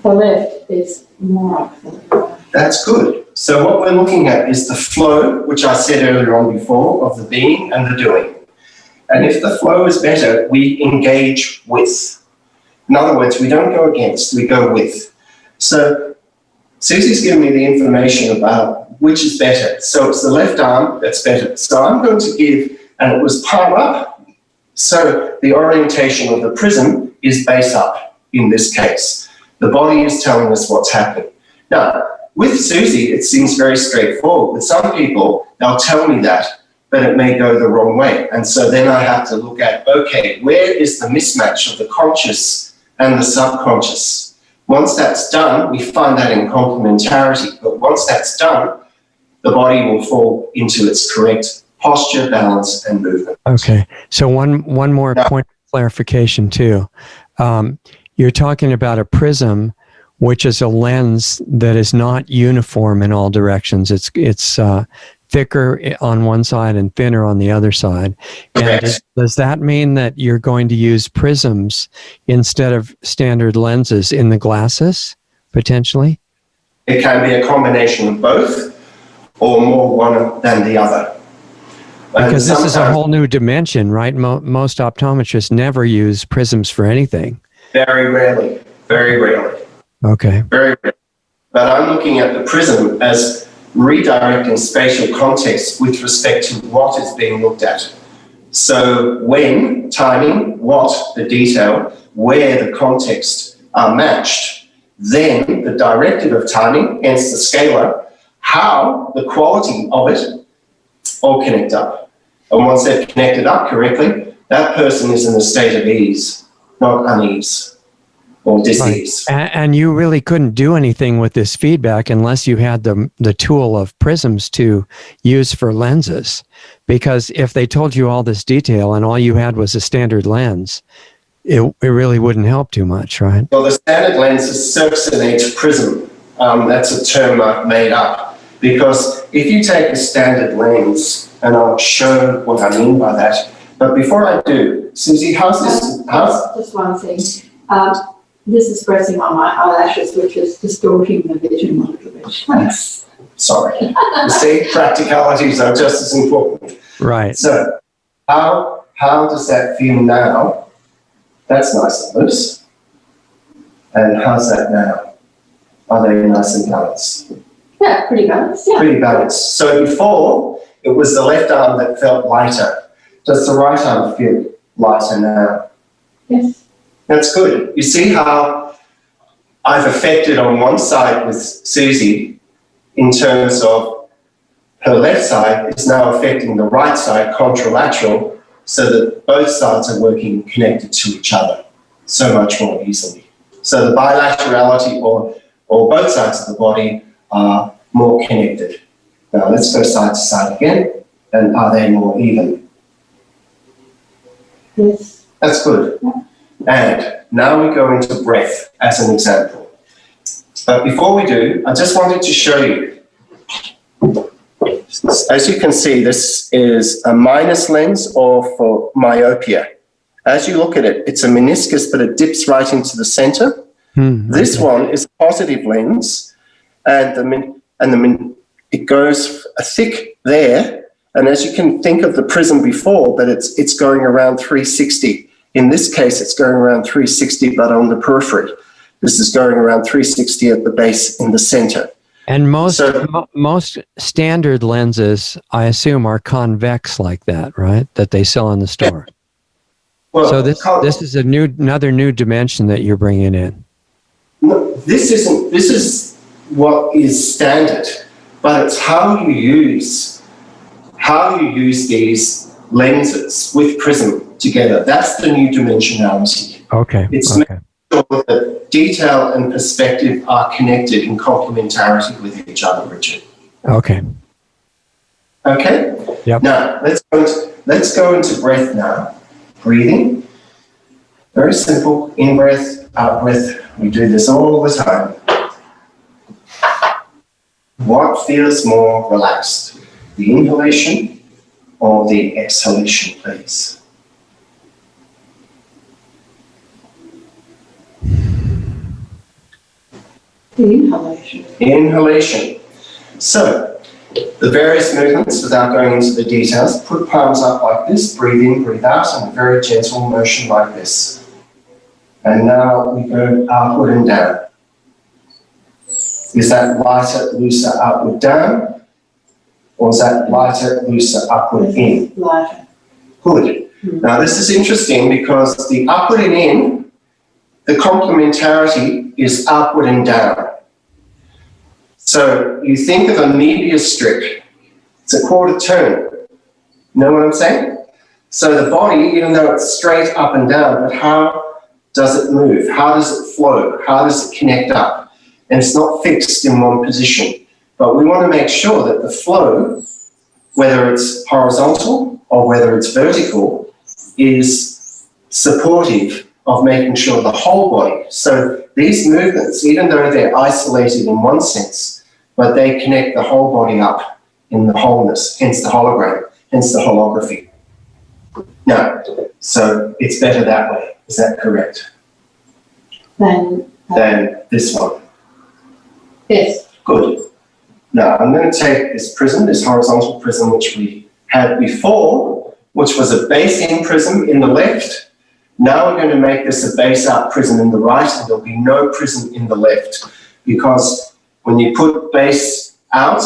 The left is more up than the right. That's good. So what we're looking at is the flow, which I said earlier on before, of the being and the doing. And if the flow is better, we engage with. In other words, we don't go against, we go with. So Susie's given me the information about which is better. So it's the left arm that's better. So I'm going to give, and it was palm up. So the orientation of the prism is base up in this case. The body is telling us what's happening. Now, with Susie, it seems very straightforward. With some people, they'll tell me that, but it may go the wrong way. And so then I have to look at, okay, where is the mismatch of the conscious and the subconscious? Once that's done, we find that in complementarity. But once that's done, the body will fall into its correct posture, balance, and movement. Okay. So one more point of clarification too. You're talking about a prism, which is a lens that is not uniform in all directions. It's thicker on one side and thinner on the other side. And does that mean that you're going to use prisms instead of standard lenses in the glasses, potentially? It can be a combination of both, or more one than the other. Because this is a whole new dimension, right? Most optometrists never use prisms for anything. Very rarely. very rarely. Okay. Very rarely. But I'm looking at the prism as redirecting spatial context with respect to what is being looked at. So when, timing, what, the detail, where the context are matched, then the directive of timing, hence the scalar, how, the quality of it, all connect up. And once they've connected up correctly, that person is in a state of ease, not unease or dis-ease. Right. And you really couldn't do anything with this feedback unless you had the tool of prisms to use for lenses. Because if they told you all this detail and all you had was a standard lens, it really wouldn't help too much, right? Well, the standard lens is circinate prism. That's a term I've made up. Because if you take a standard lens, and I'll show what I mean by that, but before I do, Susie, how's this? Just one thing. This is pressing on my eyelashes, which is distorting the vision a little bit. Thanks. Sorry. You see, practicalities are just as important. Right. So, how does that feel now? That's nice and loose. And how's that now? Are they nice and balanced? Yeah, pretty balanced. Yeah. Pretty balanced. So before, it was the left arm that felt lighter. Does the right arm feel lighter now? Yes. That's good. You see how I've affected on one side with Susie in terms of her left side is now affecting the right side contralateral so that both sides are working connected to each other so much more easily. So the bilaterality or both sides of the body are more connected. Now let's go side to side again. And are they more even? Yes. That's good. Yeah. And now we go into breath as an example. But before we do, I just wanted to show you. As you can see, this is a minus lens or for myopia. As you look at it, it's a meniscus, but it dips right into the center. This one is a positive lens, and it goes thick there. And as you can think of the prism before, but it's going around 360. In this case, it's going around 360, but on the periphery. This is going around 360 at the base in the center. And most standard lenses, I assume, are convex like that, right? That they sell in the store. Well, so this is another new dimension that you're bringing in. No, this isn't. This is what is standard, but it's how you use these lenses with prism together. That's the new dimensionality. Okay. It's making sure that detail and perspective are connected in complementarity with each other, Richard. Okay. Okay? Yep. Now, let's go into breath now. Breathing. Very simple. In breath, out breath. We do this all the time. What feels more relaxed? The inhalation or the exhalation, please? The inhalation. Inhalation. So, the various movements, without going into the details, put palms up like this, breathe in, breathe out, and a very gentle motion like this. And now we go outward and down. Is that lighter, looser, outward, down? Or is that lighter, looser, upward, in? Lighter. Good. Now this is interesting because the upward and in, the complementarity is outward and down. So you think of a media strip, it's a quarter turn. Know what I'm saying? So the body, even though it's straight up and down, but how does it move? How does it flow? How does it connect up? And it's not fixed in one position. But we want to make sure that the flow, whether it's horizontal or whether it's vertical, is supportive of making sure the whole body. So these movements, even though they're isolated in one sense, but they connect the whole body up in the wholeness, hence the hologram, hence the holography. No, so it's better that way. Is that correct? Than this one. Yes. Good. Now I'm going to take this prism, this horizontal prism which we had before, which was a base in prism in the left, Now we're going to make this a base out prism in the right, and there'll be no prism in the left, because when you put base out,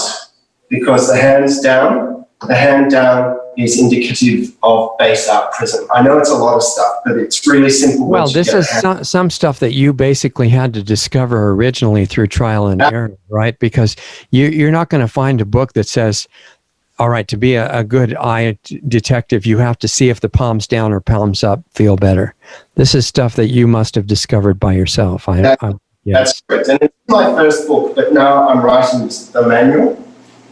because the hand down is indicative of base out prism. I know it's a lot of stuff, but it's really simple. Well, this is some stuff that you basically had to discover originally through trial and error, right? Because you're not going to find a book that says, all right, to be a good eye detective, you have to see if the palms down or palms up feel better. This is stuff that you must have discovered by yourself. Yes. That's correct. And it's my first book, but now I'm writing the manual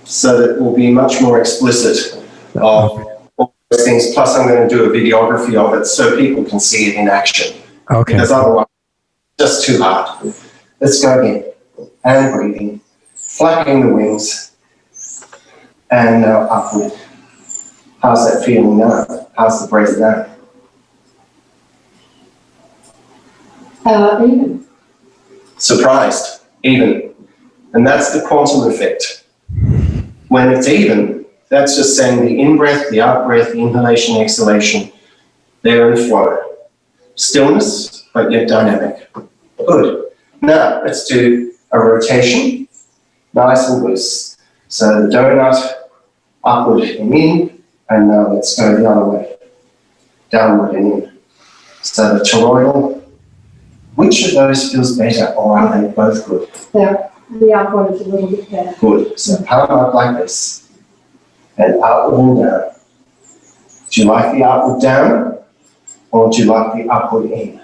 so that it will be much more explicit of all those things. Plus, I'm going to do a videography of it so people can see it in action. Okay. Because otherwise, it's just too hard. Let's go again. And breathing, flapping the wings. And now upward. How's that feeling now? How's the breath now? Even. Surprised, even. And that's the quantum effect. When it's even, that's just saying the in-breath, the out-breath, the inhalation, exhalation, they're in flow. Stillness, but yet dynamic. Good. Now, let's do a rotation, nice and loose. So the donut, upward and in, and now let's go the other way, downward and in. So the toroidal, which of those feels better, or are they both good? Yeah, the upward is a little bit better. Good. So palm up like this, and outward and down. Do you like the outward down, or do you like the upward in?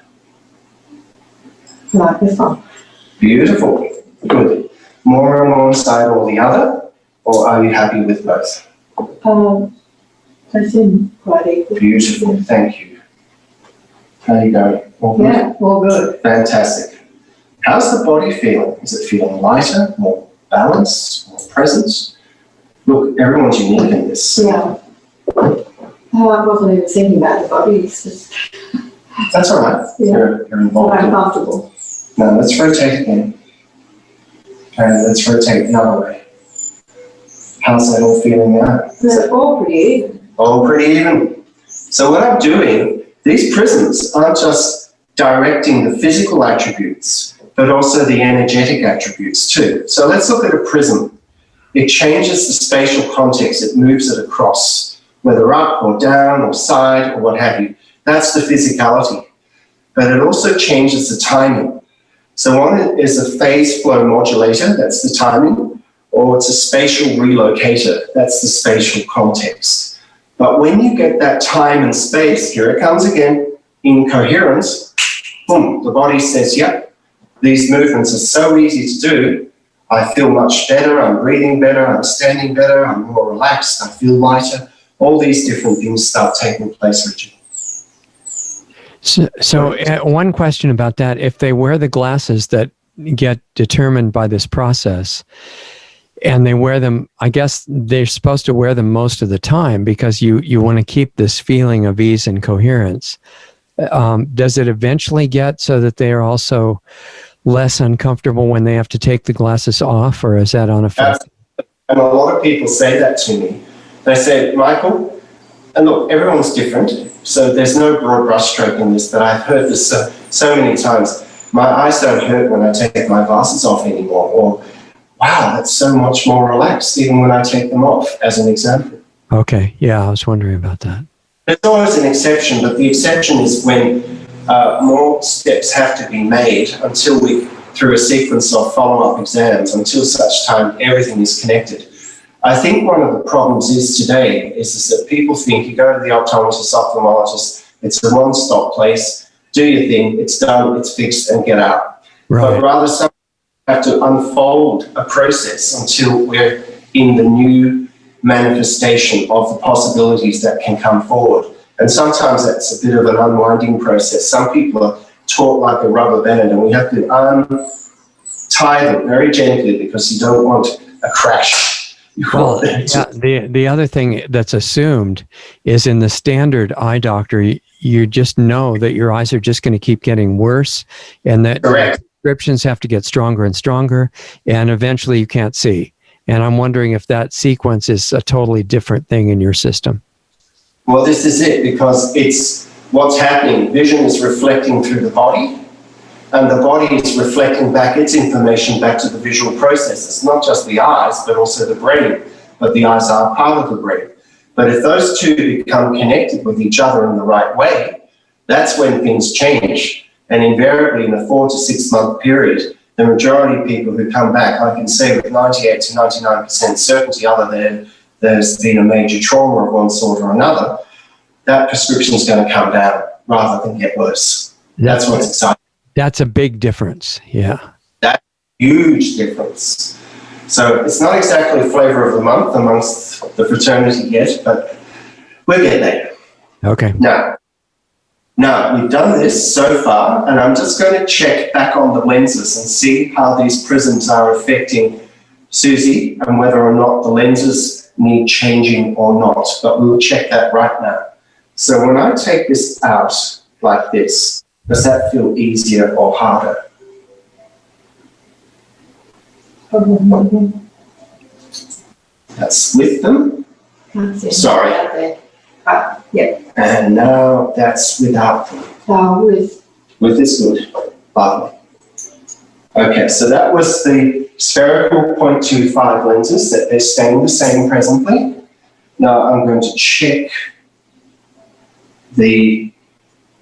Like this one. Beautiful. Good. More on one side or the other, or are you happy with both? They seem quite equal. Beautiful. Thank you. How you going? All good? Yeah, all good. Fantastic. How's the body feeling? Is it feeling lighter, more balanced, more present? Look, everyone's unique in this. Yeah. I wasn't even thinking about the body, it's just That's all right. Yeah. You're involved. quite comfortable. Now let's rotate again. And let's rotate the other way. How's that all feeling now? They're all pretty even. All pretty even. So what I'm doing, these prisms aren't just directing the physical attributes, but also the energetic attributes too. So let's look at a prism. It changes the spatial context. It moves it across, whether up or down or side or what have you. That's the physicality. But it also changes the timing. So one is a phase flow modulator, that's the timing, or it's a spatial relocator, that's the spatial context. But when you get that time and space, here it comes again, incoherence, boom, the body says, yep, these movements are so easy to do. I feel much better, I'm breathing better, I'm standing better, I'm more relaxed, I feel lighter. All these different things start taking place, Richard. So one question about that, if they wear the glasses that get determined by this process, and they wear them, I guess they're supposed to wear them most of the time because you want to keep this feeling of ease and coherence. Does it eventually get so that they are also less uncomfortable when they have to take the glasses off, or is that unaffected? And a lot of people say that to me. They say, Michael, and look, everyone's different, so there's no broad brushstroke in this, but I've heard this so many times. My eyes don't hurt when I take my glasses off anymore, or wow, that's so much more relaxed, even when I take them off, as an example. Okay, yeah, I was wondering about that. There's always an exception, but the exception is when more steps have to be made until through a sequence of follow-up exams, until such time everything is connected. I think one of the problems is today is that people think you go to the optometrist, ophthalmologist, it's a one-stop place, do your thing, it's done, it's fixed, and get out. Right. But rather, some have to unfold a process until we're in the new manifestation of the possibilities that can come forward. And sometimes that's a bit of an unwinding process. Some people are taught like a rubber band, and we have to untie them very gently because you don't want a crash. Well, yeah, the other thing that's assumed is in the standard eye doctor, you just know that your eyes are just going to keep getting worse, and that prescriptions have to get stronger and stronger, and eventually you can't see. And I'm wondering if that sequence is a totally different thing in your system. Well, this is it, because it's what's happening? Vision is reflecting through the body, and the body is reflecting back its information back to the visual process. It's not just the eyes, but also the brain, but the eyes are part of the brain. But if those two become connected with each other in the right way, that's when things change. And invariably in a 4 to 6 month period, the majority of people who come back, I can say with 98 to 99% certainty, other than there's been a major trauma of one sort or another, that prescription is going to come down rather than get worse. That's what's exciting. That's a big difference. Yeah. That's a huge difference. So it's not exactly flavor of the month amongst the fraternity yet, but we'll get there. Okay. Now, we've done this so far, and I'm just going to check back on the lenses and see how these prisms are affecting Susie and whether or not the lenses need changing or not, but we'll check that right now. So when I take this out like this, does that feel easier or harder? That's with them. Sorry. Yeah. And now that's without them. With is good. Lovely. Okay, so that was the spherical 0.25 lenses that they're staying the same presently. Now I'm going to check the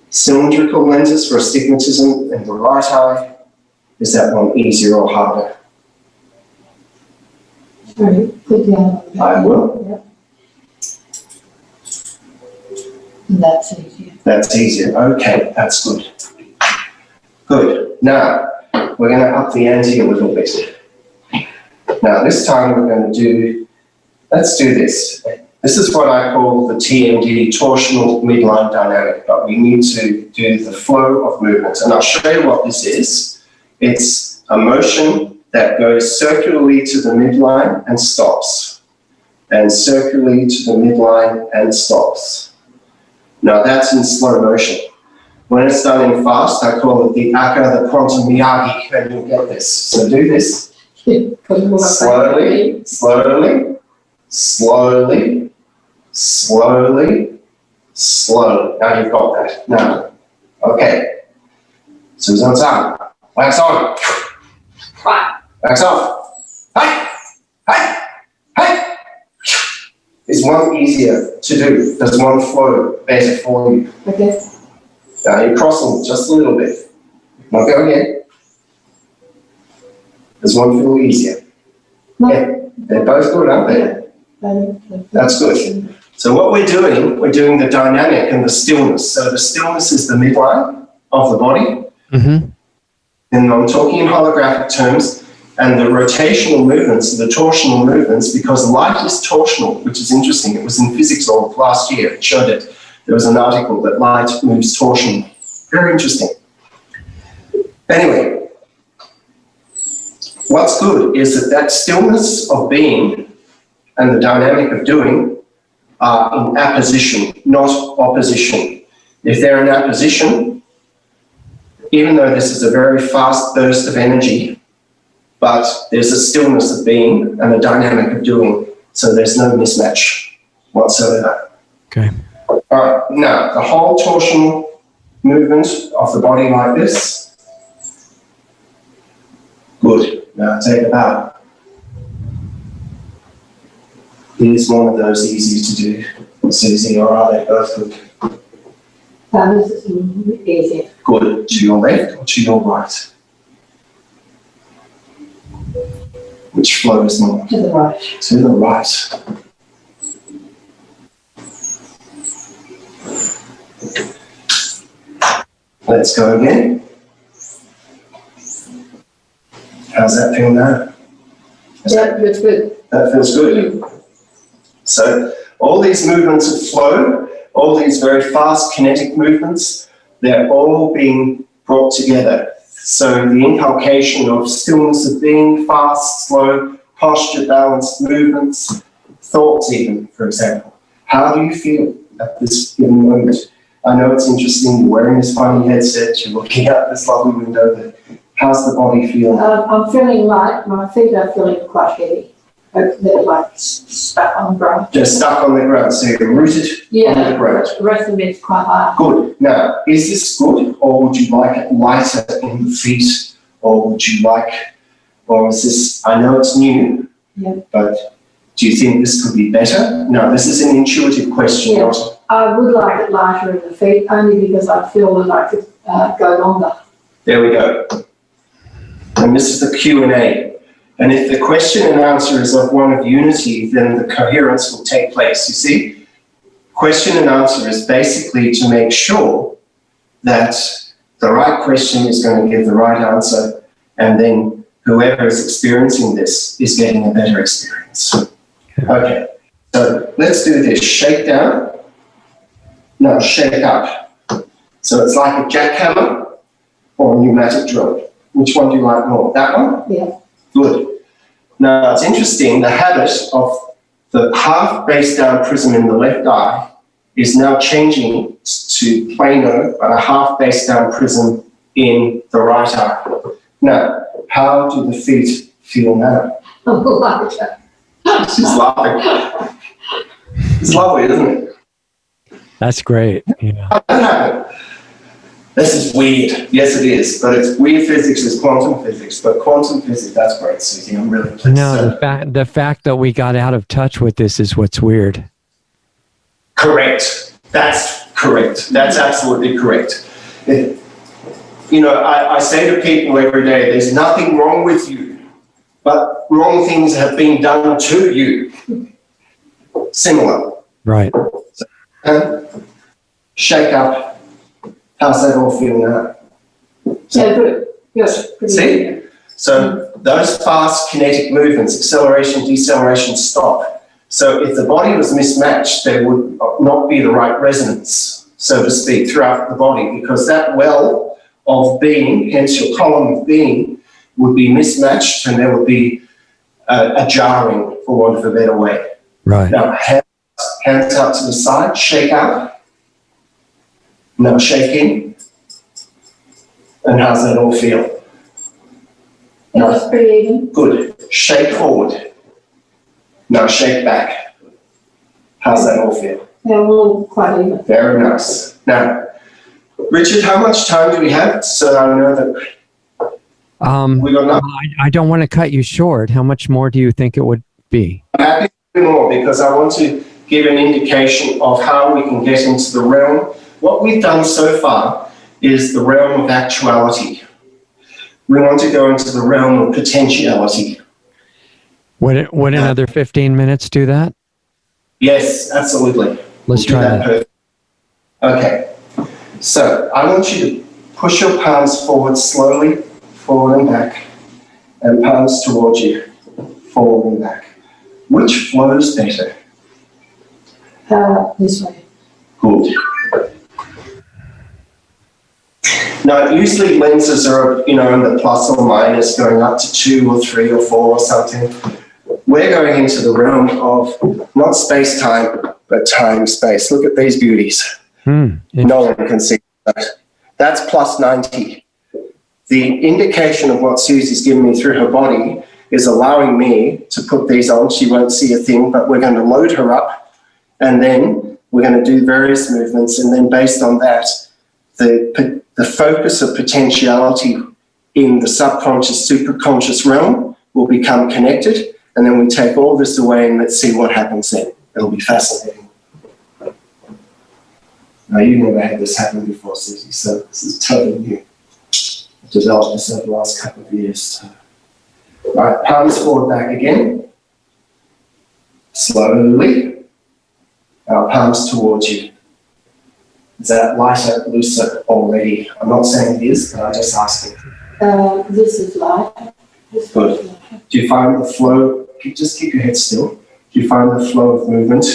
cylindrical lenses for astigmatism in the right eye. Is that one easier or harder? Sorry, put down. I will. Yep. That's easier. That's easier. Okay, that's good. Good. Now, we're going to up the ante a little bit. Now, this time we're going to do, let's do this. This is what I call the TMD, torsional midline dynamic, but we need to do the flow of movement. And I'll show you what this is. It's a motion that goes circularly to the midline and stops, and circularly to the midline and stops. Now that's in slow motion. When it's done in fast, I call it the Aka, the quantum Miyagi, and you'll get this. So do this. Slowly, slowly, slowly, slowly, slowly. Now you've got that. Now, okay. Susan's on. Wax on. Wax off. Hey! Hey! Hey! Is one easier to do? Does one flow better for you? Okay. Now you're crossing just a little bit. Now go again. Does one feel easier? No. Yeah, they're both good, aren't they? That's good. So what we're doing the dynamic and the stillness. So the stillness is the midline of the body. Mm-hmm. And I'm talking in holographic terms. And the rotational movements, the torsional movements, because light is torsional, which is interesting. It was in physics all last year. It showed it. There was an article that light moves torsionally. Very interesting. Anyway, what's good is that stillness of being and the dynamic of doing are in apposition, not opposition. If they're in apposition, even though this is a very fast burst of energy, but there's a stillness of being and a dynamic of doing, so there's no mismatch whatsoever. Okay. All right, now the whole torsional movement of the body like this. Good. Now take it out. Here's one of those easy to do. Susie, or are they both good? This is easier. Good. To your left or to your right? Which flows more? To the right. To the right. Let's go again. How's that feel now? Yeah, that's good. That feels good. So all these movements of flow, all these very fast kinetic movements, they're all being brought together. So the inculcation of stillness of being, fast, slow, posture, balanced movements, thoughts even, for example. How do you feel at this given moment? I know it's interesting, you're wearing this funny headset, you're looking out this lovely window, but how's the body feeling? I'm feeling light, my feet are feeling quite heavy. they're like stuck on the ground. They're stuck on the ground, so you're rooted on the ground. The rest of it's quite hard. Good. Now, is this good, or would you like it lighter in the feet, or would you like, or is this, I know it's new, but do you think this could be better? No, this is an intuitive question. Yeah. I would like it lighter in the feet, only because I feel that I could go longer. There we go. And this is the Q&A. And if the question and answer is of one of unity, then the coherence will take place. You see, question and answer is basically to make sure that the right question is going to give the right answer, and then whoever is experiencing this is getting a better experience. Okay, so let's do this. Shake down. No, shake up. So it's like a jackhammer or a pneumatic drill. Which one do you like more? That one? Yeah. Good. Now, it's interesting, the habit of the half base down prism in the left eye is now changing to plano, but a half base down prism in the right eye. Now, how do the feet feel now? She's laughing. It's lovely, isn't it? That's great. Yeah. How did that happen? This is weird. Yes, it is. But it's weird physics is quantum physics. But quantum physics, that's great, Susie. I'm really pleased. No, the fact that we got out of touch with this is what's weird. Correct. That's correct. That's absolutely correct. You know, I say to people every day, there's nothing wrong with you, but wrong things have been done to you. Similar. Right. Shake up. How's that all feel now? Yeah, good. Yes. See? So those fast kinetic movements, acceleration, deceleration, stop. So if the body was mismatched, there would not be the right resonance, so to speak, throughout the body, because that well of being, hence your column of being, would be mismatched, and there would be a jarring, for want of a better way. Right. Now, hands out to the side, shake out. Now shake in. And how's that all feel? It was pretty even. Good. Shake forward. Now shake back. How's that all feel? They're all quite even. Very nice. Now, Richard, how much time do we have? So I know that we got enough. I don't want to cut you short. How much more do you think it would be? I'm happy to do more because I want to give an indication of how we can get into the realm. What we've done so far is the realm of actuality. We want to go into the realm of potentiality. Would another 15 minutes do that? Yes, absolutely. Let's try that. Perfect. Okay. So I want you to push your palms forward slowly, forward and back, and palms towards you, forward and back. Which flows better? This way. Good. Now, usually lenses are, in the plus or minus, going up to 2 or 3 or 4 or something. We're going into the realm of not space-time, but time-space. Look at these beauties. No one can see that. That's plus 90. The indication of what Susie's given me through her body is allowing me to put these on. She won't see a thing, but we're going to load her up, and then we're going to do various movements, and then based on that, the focus of potentiality in the subconscious, superconscious realm will become connected, and then we take all this away and let's see what happens then. It'll be fascinating. Now, you've never had this happen before, Susie, so this is totally new. I've developed this over the last couple of years. Right, palms forward, back again. Slowly. Our palms towards you. Is that lighter, looser already? I'm not saying it is, but I'm just asking. This is light. Good. Do you find the flow, just keep your head still, do you find the flow of movement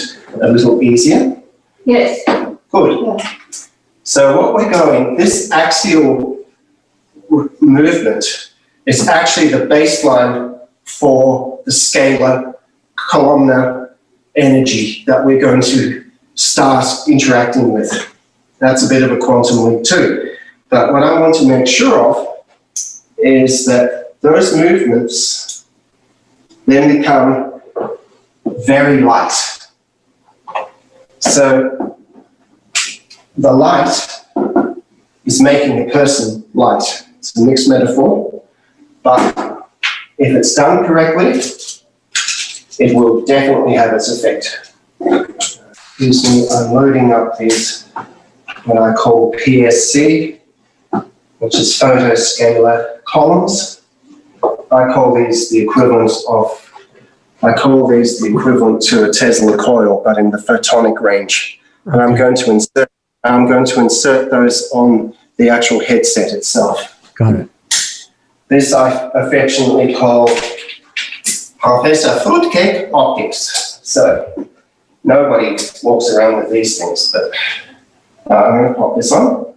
a little easier? Yes. Good. Yeah. So what we're going, this axial movement is actually the baseline for the scalar columnar energy that we're going to start interacting with. That's a bit of a quantum leap too. But what I want to make sure of is that those movements then become very light. So the light is making a person light. It's a mixed metaphor, but if it's done correctly, it will definitely have its effect. Excuse me, I'm loading up these, what I call PSC, which is photoscalar columns. I call these the equivalent to a Tesla coil, but in the photonic range. And I'm going to insert those on the actual headset itself. Got it. This I affectionately call Professor Fruitcake Optics. So nobody walks around with these things, but I'm going to pop this on.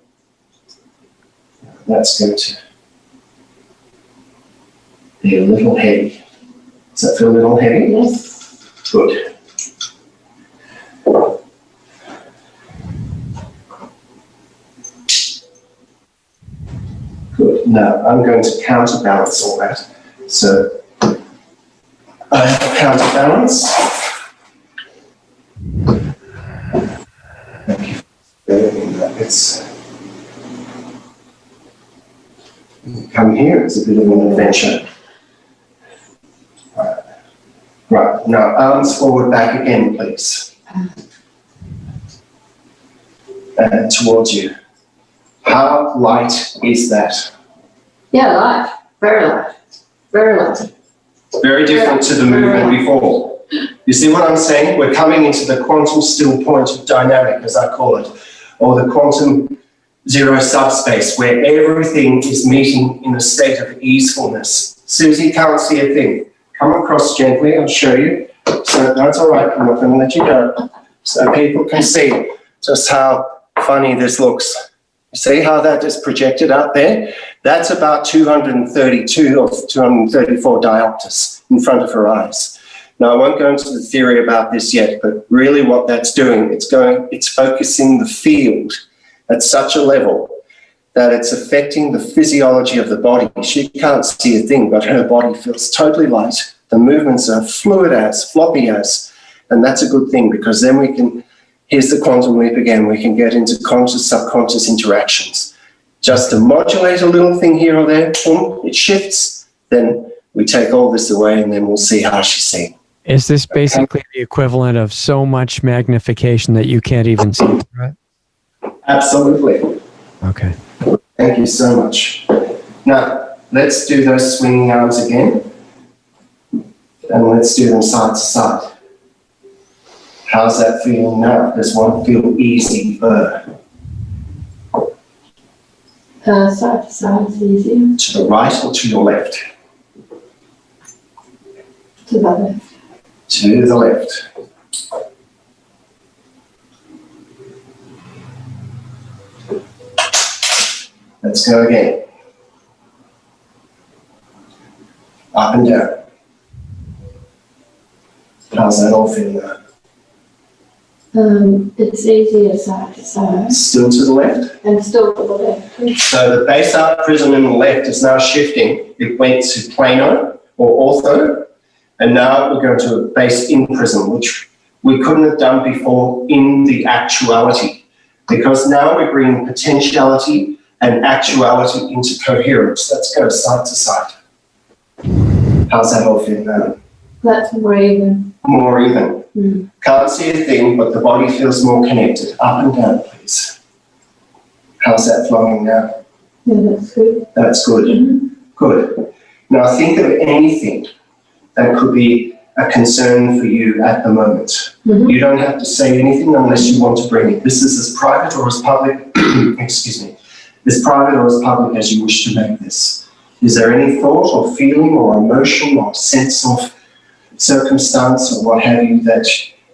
That's going to be a little heavy. Does that feel a little heavy? Yes. Good. Good. Now I'm going to counterbalance all that. So I have a counterbalance. It's come here. It's a bit of an adventure. Right, now arms forward, back again, please. And towards you. How light is that? Yeah, light. Very light. Very light. Very different to the movement before. You see what I'm saying? We're coming into the quantum still point of dynamic, as I call it, or the quantum zero subspace, where everything is meeting in a state of easefulness. Susie can't see a thing. Come across gently, I'll show you. So that's all right, I'm not going to let you go. So people can see just how funny this looks. See how that is projected out there? That's about 232 or 234 diopters in front of her eyes. Now, I won't go into the theory about this yet, but really what that's doing, it's focusing the field at such a level that it's affecting the physiology of the body. She can't see a thing, but her body feels totally light. The movements are fluid as, floppy as, and that's a good thing because then we can, here's the quantum leap again, we can get into conscious, subconscious interactions. Just to modulate a little thing here or there, boom, it shifts, then we take all this away and then we'll see how she's seeing. Is this basically the equivalent of so much magnification that you can't even see through it? Absolutely. Okay. Thank you so much. Now, let's do those swinging arms again. And let's do them side to side. How's that feeling now? Does one feel easy? Side to side is easier. To the right or to your left? To the left. To the left. Let's go again. Up and down. How's that all feel now? It's easier side to side. Still to the left? And still to the left. So the base arc prism in the left is now shifting. It went to plano or ortho, and now we're going to a base in prism, which we couldn't have done before in the actuality, because now we're bringing potentiality and actuality into coherence. Let's go side to side. How's that all feel now? That's more even. More even. Mm. Can't see a thing, but the body feels more connected. Up and down, please. How's that flowing now? Yeah, that's good. That's good. Mm-hmm. Good. Now think of anything that could be a concern for you at the moment. Mm-hmm. You don't have to say anything unless you want to bring it. This is as private or as public, excuse me, as private or as public as you wish to make this. Is there any thought or feeling or emotion or sense of circumstance or what have you that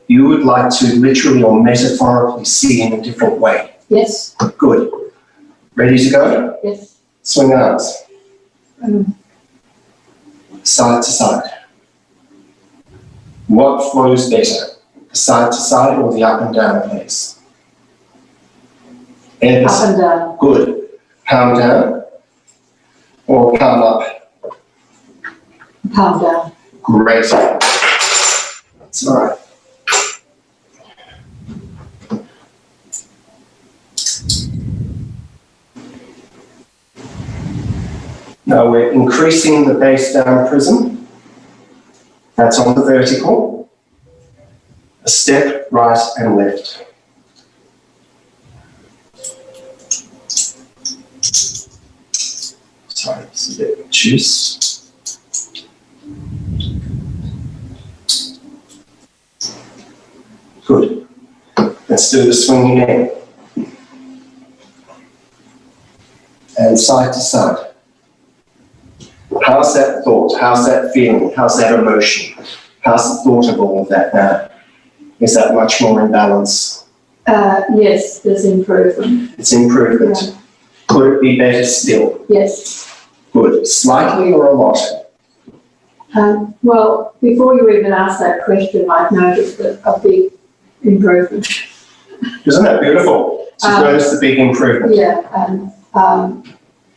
you would like to literally or metaphorically see in a different way? Yes. Good. Ready to go? Yes. Swing arms. Side to side. What flows better? The side to side or the up and down, please? Up and down. Good. Palm down or palm up? Palm down. Great. Let's It's all right. Now we're increasing the base down prism. That's on the vertical. A step right and left. Sorry, it's a bit juice. Good. Let's do the swinging again. And side to side. How's that thought? How's that feeling? How's that emotion? How's the thought of all of that now? Is that much more in balance? Yes, there's improvement. It's improvement. Yeah. Could it be better still? Yes. Good. Slightly or a lot? Well, before you even ask that question, I've noticed a big improvement. Isn't that beautiful? To notice the big improvement. Yeah,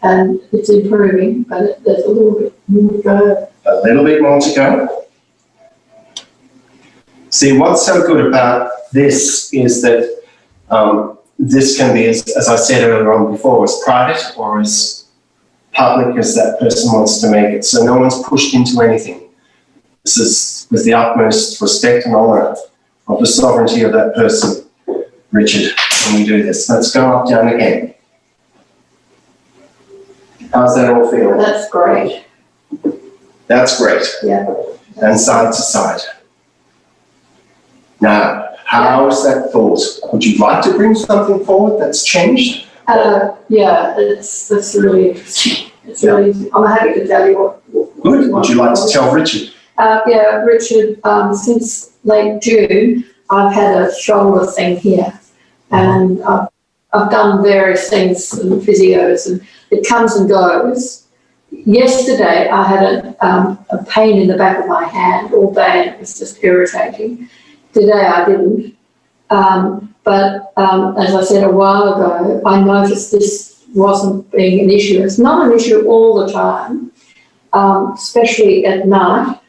and it's improving, but there's a little bit more to go. A little bit more to go. See, what's so good about this is that this can be, as I said earlier on before, as private or as public as that person wants to make it. So no one's pushed into anything. This is with the utmost respect and honour of the sovereignty of that person. Richard, when we do this, let's go up, down again. How's that all feel? That's great. That's great. Yeah. And side to side. Now, how's that thought? Would you like to bring something forward that's changed? Yeah, that's really interesting. It's really, I'm happy to tell you what. Good. Would you like to tell Richard? Yeah, Richard, since late June, I've had a shoulder thing here, and I've done various things and physios, and it comes and goes. Yesterday, I had a pain in the back of my hand all day, and it was just irritating. Today, I didn't. But as I said a while ago, I noticed this wasn't being an issue. It's not an issue all the time, especially at night.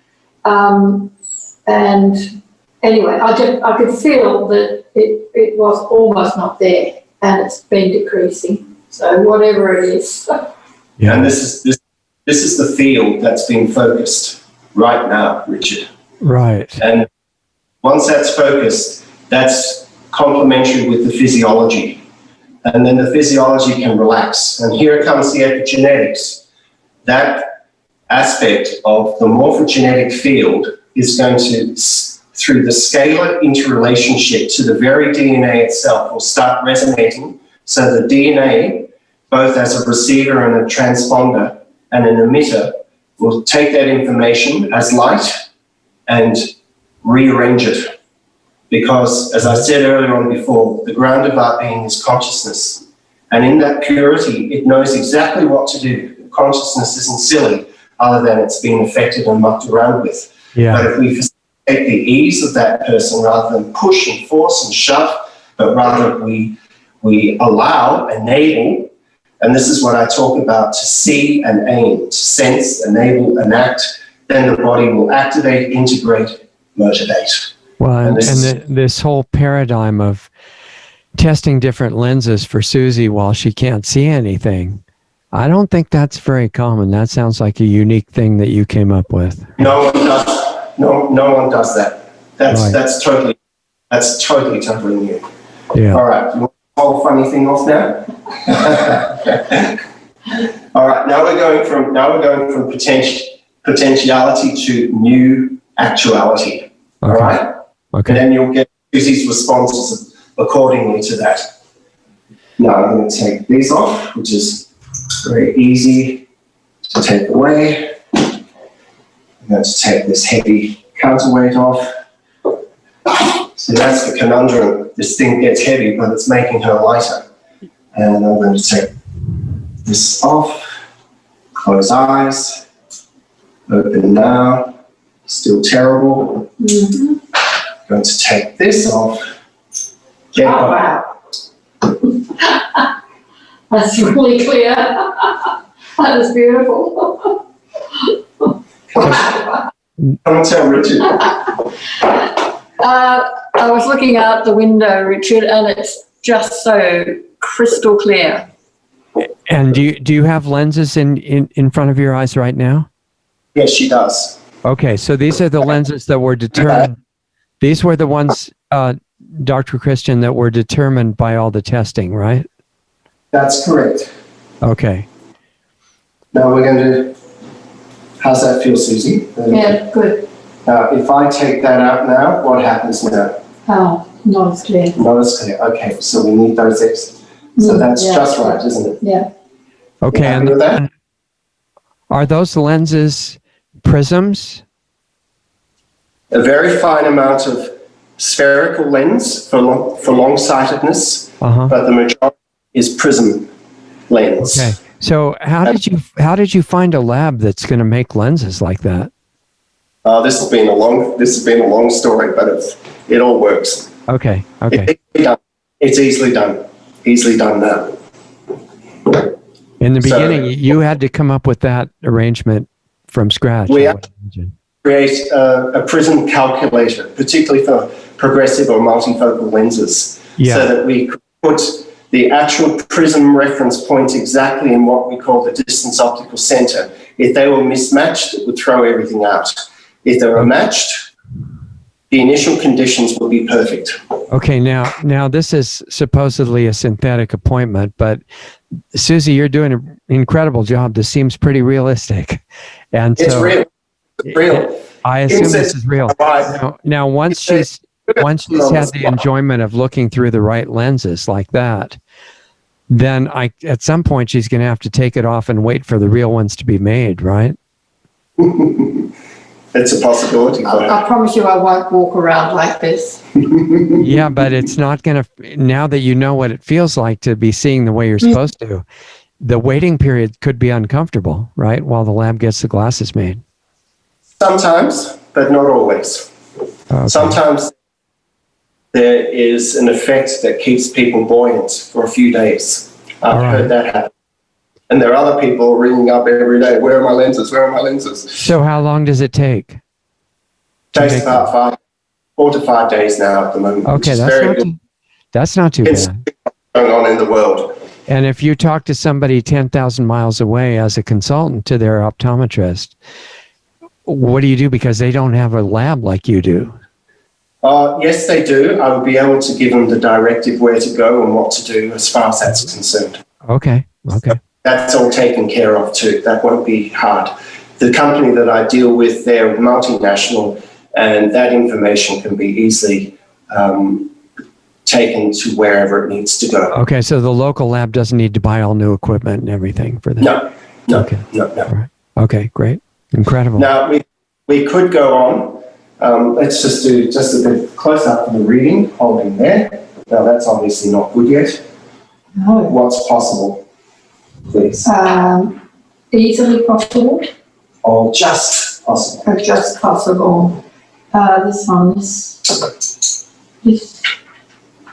And anyway, I could feel that it was almost not there, and it's been decreasing. So whatever it is. Yeah. And this is the field that's being focused right now, Richard. Right. And once that's focused, that's complementary with the physiology. And then the physiology can relax. And here comes the epigenetics. That aspect of the morphogenetic field is going to, through the scalar interrelationship to the very DNA itself, will start resonating. So the DNA, both as a receiver and a transponder and an emitter, will take that information as light and rearrange it. Because, as I said earlier on before, the ground of our being is consciousness. And in that purity, it knows exactly what to do. Consciousness isn't silly, other than it's being affected and mucked around with. Yeah. But if we facilitate the ease of that person, rather than push and force and shove, but rather we allow, enable, and this is what I talk about, to see and aim, to sense, enable, and act, then the body will activate, integrate, motivate. Well, and this whole paradigm of testing different lenses for Susie while she can't see anything, I don't think that's very common. That sounds like a unique thing that you came up with. No one does. No one does that. That's totally new. Yeah. All right. You want the whole funny thing off now? All right. Now we're going from potentiality to new actuality. Okay. All right. Okay. And then you'll get Susie's responses accordingly to that. Now I'm going to take these off, which is very easy to take away. I'm going to take this heavy counterweight off. So that's the conundrum. This thing gets heavy, but it's making her lighter. And I'm going to take this off, close eyes, open now, still terrible. Mm-hmm. Going to take this off. Oh, wow. That's really clear. That is beautiful. Wow. Come and tell Richard. I was looking out the window, Richard, and it's just so crystal clear. And do you have lenses in front of your eyes right now? Yes, she does. Okay, so these are the lenses that were determined. These were the ones, Dr. Christian, that were determined by all the testing, right? That's correct. Okay. Now we're going to, how's that feel, Susie? Yeah, good. Now, if I take that out now, what happens now? Oh, not as clear. Not as clear. Okay, so we need those extras. So that's just right, isn't it? Yeah. Okay, You happy with that? Are those lenses prisms? A very fine amount of spherical lens for long-sightedness, but the majority is prism lens. Okay. So how did you find a lab that's going to make lenses like that? This has been a long story, but it all works. Okay. It's easily done. Easily done now. In the beginning, you had to come up with that arrangement from scratch. We have to create a prism calculator, particularly for progressive or multifocal lenses, so that we could put the actual prism reference point exactly in what we call the distance optical center. If they were mismatched, it would throw everything out. If they were matched, the initial conditions would be perfect. Okay, now this is supposedly a synthetic appointment, but Susie, you're doing an incredible job. This seems pretty realistic. And it's real. It's real. I assume this is real. Now once she's had the enjoyment of looking through the right lenses like that, then at some point she's going to have to take it off and wait for the real ones to be made, right? It's a possibility. I promise you I won't walk around like this. Yeah, but it's not going to, now that you know what it feels like to be seeing the way you're supposed to, the waiting period could be uncomfortable, right? While the lab gets the glasses made. Sometimes, but not always. Okay. Sometimes there is an effect that keeps people buoyant for a few days. I've heard that happen. And there are other people ringing up every day, where are my lenses? Where are my lenses? So how long does it take? It takes about 4 to 5 days now at the moment. Okay, that's not too bad. Going on in the world. And if you talk to somebody 10,000 miles away as a consultant to their optometrist, what do you do? Because they don't have a lab like you do. Yes, they do. I would be able to give them the directive where to go and what to do as far as that's concerned. Okay. So that's all taken care of too. That won't be hard. The company that I deal with, they're multinational, and that information can be easily taken to wherever it needs to go. Okay, so the local lab doesn't need to buy all new equipment and everything for that? No. Okay. No. All right. Okay, great. Incredible. Now, we could go on. Let's just do just a bit close up of the reading, holding there. Now, that's obviously not good yet. No. What's possible, please? Easily possible. Or just possible. Just possible. This one, this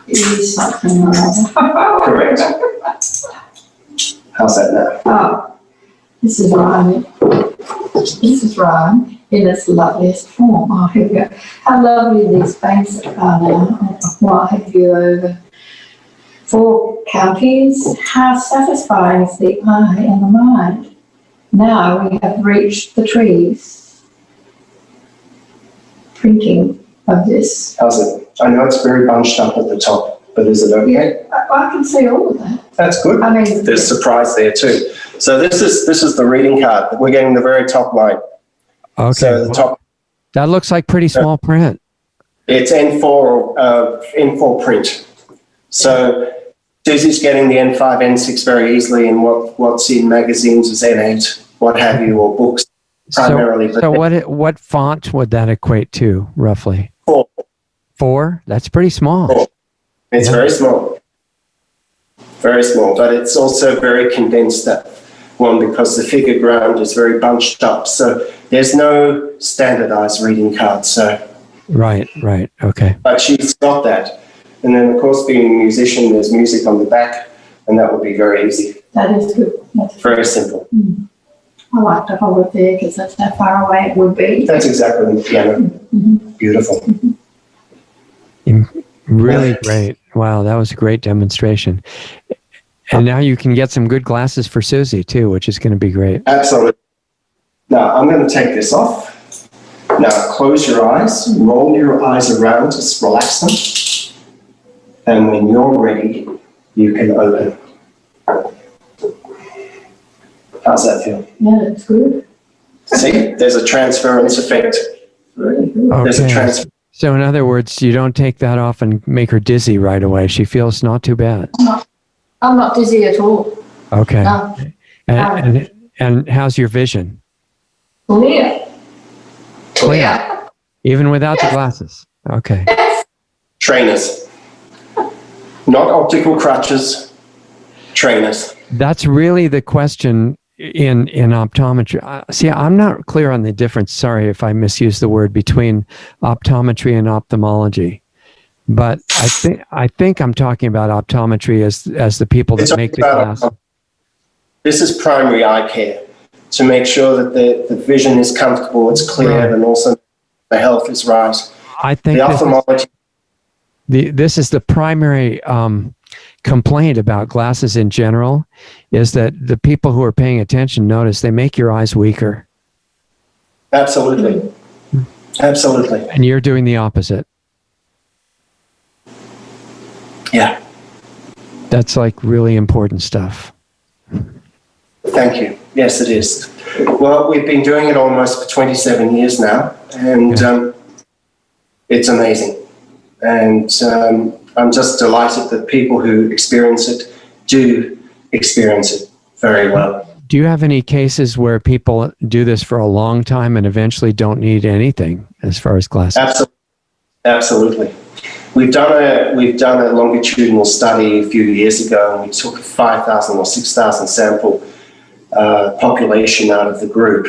is something or other. Correct. How's that now? Oh, this is rhyme. This is rhyme in its loveliest form. Oh, here we go. How lovely these banks are now. What have you over 4 counties? How satisfying is the eye and the mind. Now we have reached the trees. Printing of this. How's it? I know it's very bunched up at the top, but is it okay? Yeah, I can see all of that. That's good. I mean, there's surprise there too. So this is the reading card. We're getting the very top line. Okay. So the top. That looks like pretty small print. It's N4 print. So Susie's getting the N5, N6 very easily, and what's in magazines is N8, what have you, or books primarily. So what font would that equate to, roughly? 4. 4? That's pretty small. 4. It's very small. Very small, but it's also very condensed, that one, because the figure ground is very bunched up. So there's no standardized reading card. So Right. Okay. But she's got that. And then, of course, being a musician, there's music on the back, and that would be very easy. that is good. That's Very simple. I like to hold it there because that's how far away it would be. That's exactly the piano. Beautiful. Really great. Wow, that was a great demonstration. And now you can get some good glasses for Susie too, which is going to be great. Absolutely. Now, I'm going to take this off. Now, close your eyes, roll your eyes around, just relax them. And when you're ready, you can open. How's that feel? Yeah, that's good. See, there's a transference effect. There's a transfer. So in other words, you don't take that off and make her dizzy right away. She feels not too bad. I'm not dizzy at all. Okay. No. And how's your vision? Clear. Clear. Even without the glasses. Okay. Trainers. Not optical crutches, trainers. That's really the question in optometry. See, I'm not clear on the difference. Sorry if I misused the word between optometry and ophthalmology. But I think I'm talking about optometry as the people that make the glasses. This is primary eye care to make sure that the vision is comfortable, it's clear, right, and also the health is right. I think the ophthalmology. This is the primary complaint about glasses in general, is that the people who are paying attention notice they make your eyes weaker. Absolutely. Absolutely. And you're doing the opposite. Yeah. That's like really important stuff. Thank you. Yes, it is. Well, we've been doing it almost for 27 years now, and it's amazing. And I'm just delighted that people who experience it do experience it very well. Do you have any cases where people do this for a long time and eventually don't need anything as far as glasses? Absolutely. We've done a longitudinal study a few years ago, and we took a 5,000 or 6,000 sample population out of the group.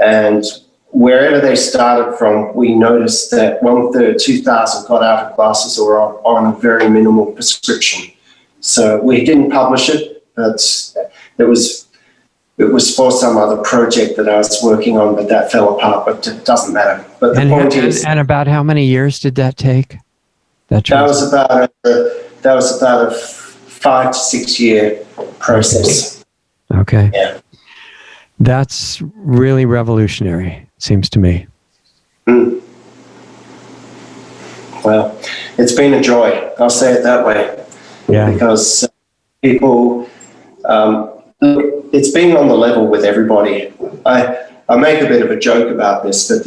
And wherever they started from, we noticed that 1/3, 2,000 got out of glasses or on a very minimal prescription. So we didn't publish it, but it was for some other project that I was working on, but that fell apart, but it doesn't matter. But the point is... And about how many years did that take? That was about a 5 to 6 year process. Okay. Yeah. That's really revolutionary, seems to me. Well, it's been a joy. I'll say it that way. Yeah. Because people, it's been on the level with everybody. I make a bit of a joke about this, but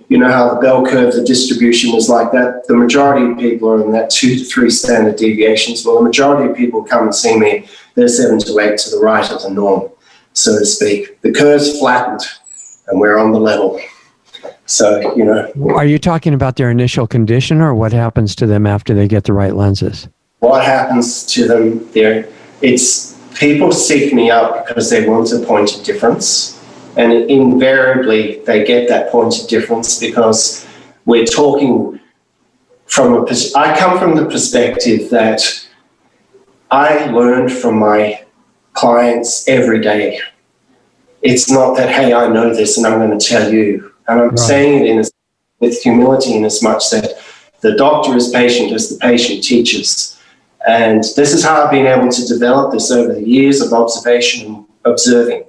you know how the bell curve, the distribution is like that? The majority of people are in that 2 to 3 standard deviations. Well, the majority of people come and see me, they're 7 to 8 to the right of the norm, so to speak. The curve's flattened and we're on the level. So, you know. Are you talking about their initial condition or what happens to them after they get the right lenses? What happens to them there? It's people seek me out because they want a point of difference. And invariably, they get that point of difference because we're talking from I come from the perspective that I learn from my clients every day. It's not that, hey, I know this and I'm going to tell you. And I'm saying it with humility in as much that the doctor is patient as the patient teaches. And this is how I've been able to develop this over the years of observation and observing.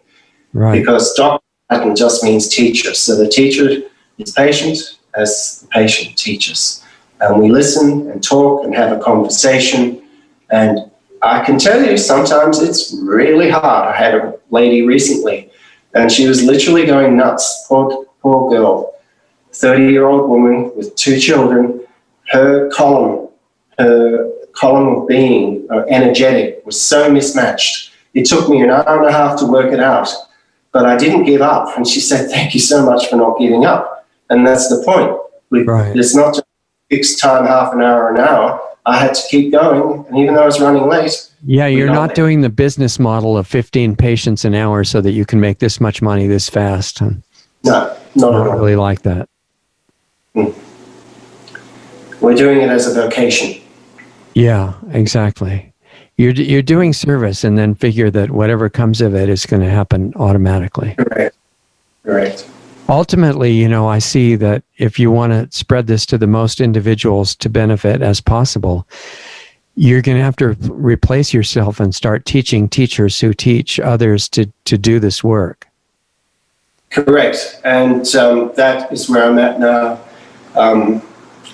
Right. Because doctor just means teacher. So the teacher is patient as the patient teaches. And we listen and talk and have a conversation. And I can tell you sometimes it's really hard. I had a lady recently and she was literally going nuts. Poor girl, 30-year-old woman with 2 children. Her column of being energetic was so mismatched. It took me an hour and a half to work it out. But I didn't give up. And she said, thank you so much for not giving up. And that's the point. It's not just a fixed time, half an hour. I had to keep going. And even though I was running late. Yeah, you're not doing the business model of 15 patients an hour so that you can make this much money this fast. No, not at all. I really like that. We're doing it as a vocation. Yeah, exactly. you're doing service, and then figure that whatever comes of it is going to happen automatically. Correct. Ultimately, you know, I see that if you want to spread this to the most individuals to benefit as possible, you're going to have to replace yourself and start teaching teachers who teach others to do this work. Correct. And that is where I'm at now.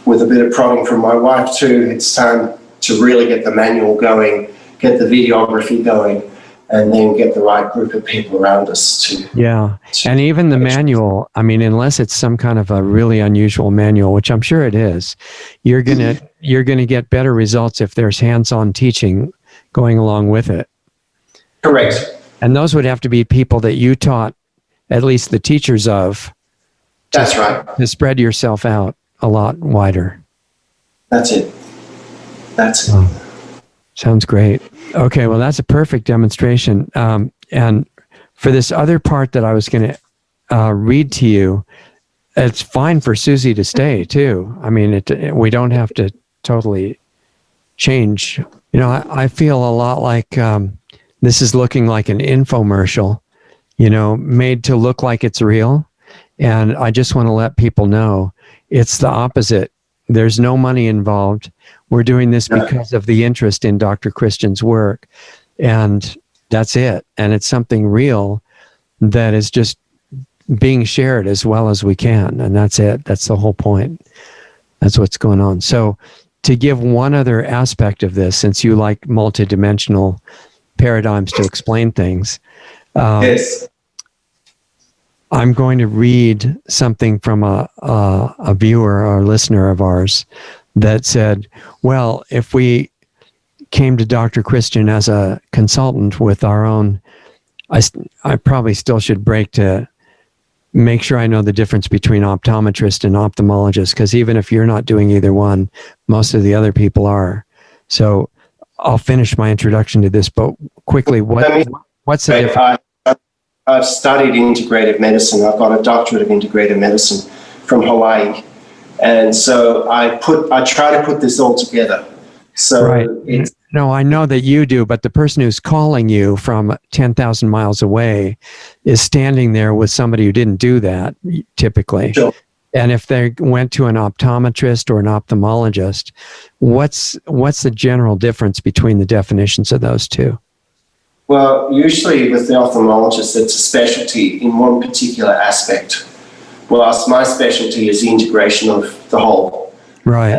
With a bit of prodding from my wife too, it's time to really get the manual going, get the videography going, and then get the right group of people around us to. Yeah. And even the manual, I mean, unless it's some kind of a really unusual manual, which I'm sure it is, you're going to get better results if there's hands-on teaching going along with it. Correct. And those would have to be people that you taught, at least the teachers of. That's right. To spread yourself out a lot wider. That's it. Oh, sounds great. Okay, well, that's a perfect demonstration. And for this other part that I was going to read to you, it's fine for Susie to stay too. I mean, we don't have to totally change. You know, I feel a lot like this is looking like an infomercial, you know, made to look like it's real. And I just want to let people know it's the opposite. There's no money involved. We're doing this because of the interest in Dr. Christian's work. And that's it. And it's something real that is just being shared as well as we can. And that's it. That's the whole point. That's what's going on. So to give one other aspect of this, since you like multidimensional paradigms to explain things, Yes. I'm going to read something from a viewer or listener of ours that said, well, if we came to Dr. Christian as a consultant with our own, I probably still should break to make sure I know the difference between optometrist and ophthalmologist, because even if you're not doing either one, most of the other people are. So I'll finish my introduction to this, but quickly, what's the difference? I've studied integrative medicine. I've got a doctorate of integrative medicine from Hawaii. And so I try to put this all together. So right. No, I know that you do, but the person who's calling you from 10,000 miles away is standing there with somebody who didn't do that, typically. Sure. And if they went to an optometrist or an ophthalmologist, what's the general difference between the definitions of those two? Well, usually with the ophthalmologist, it's a specialty in one particular aspect, whilst my specialty is the integration of the whole. Right.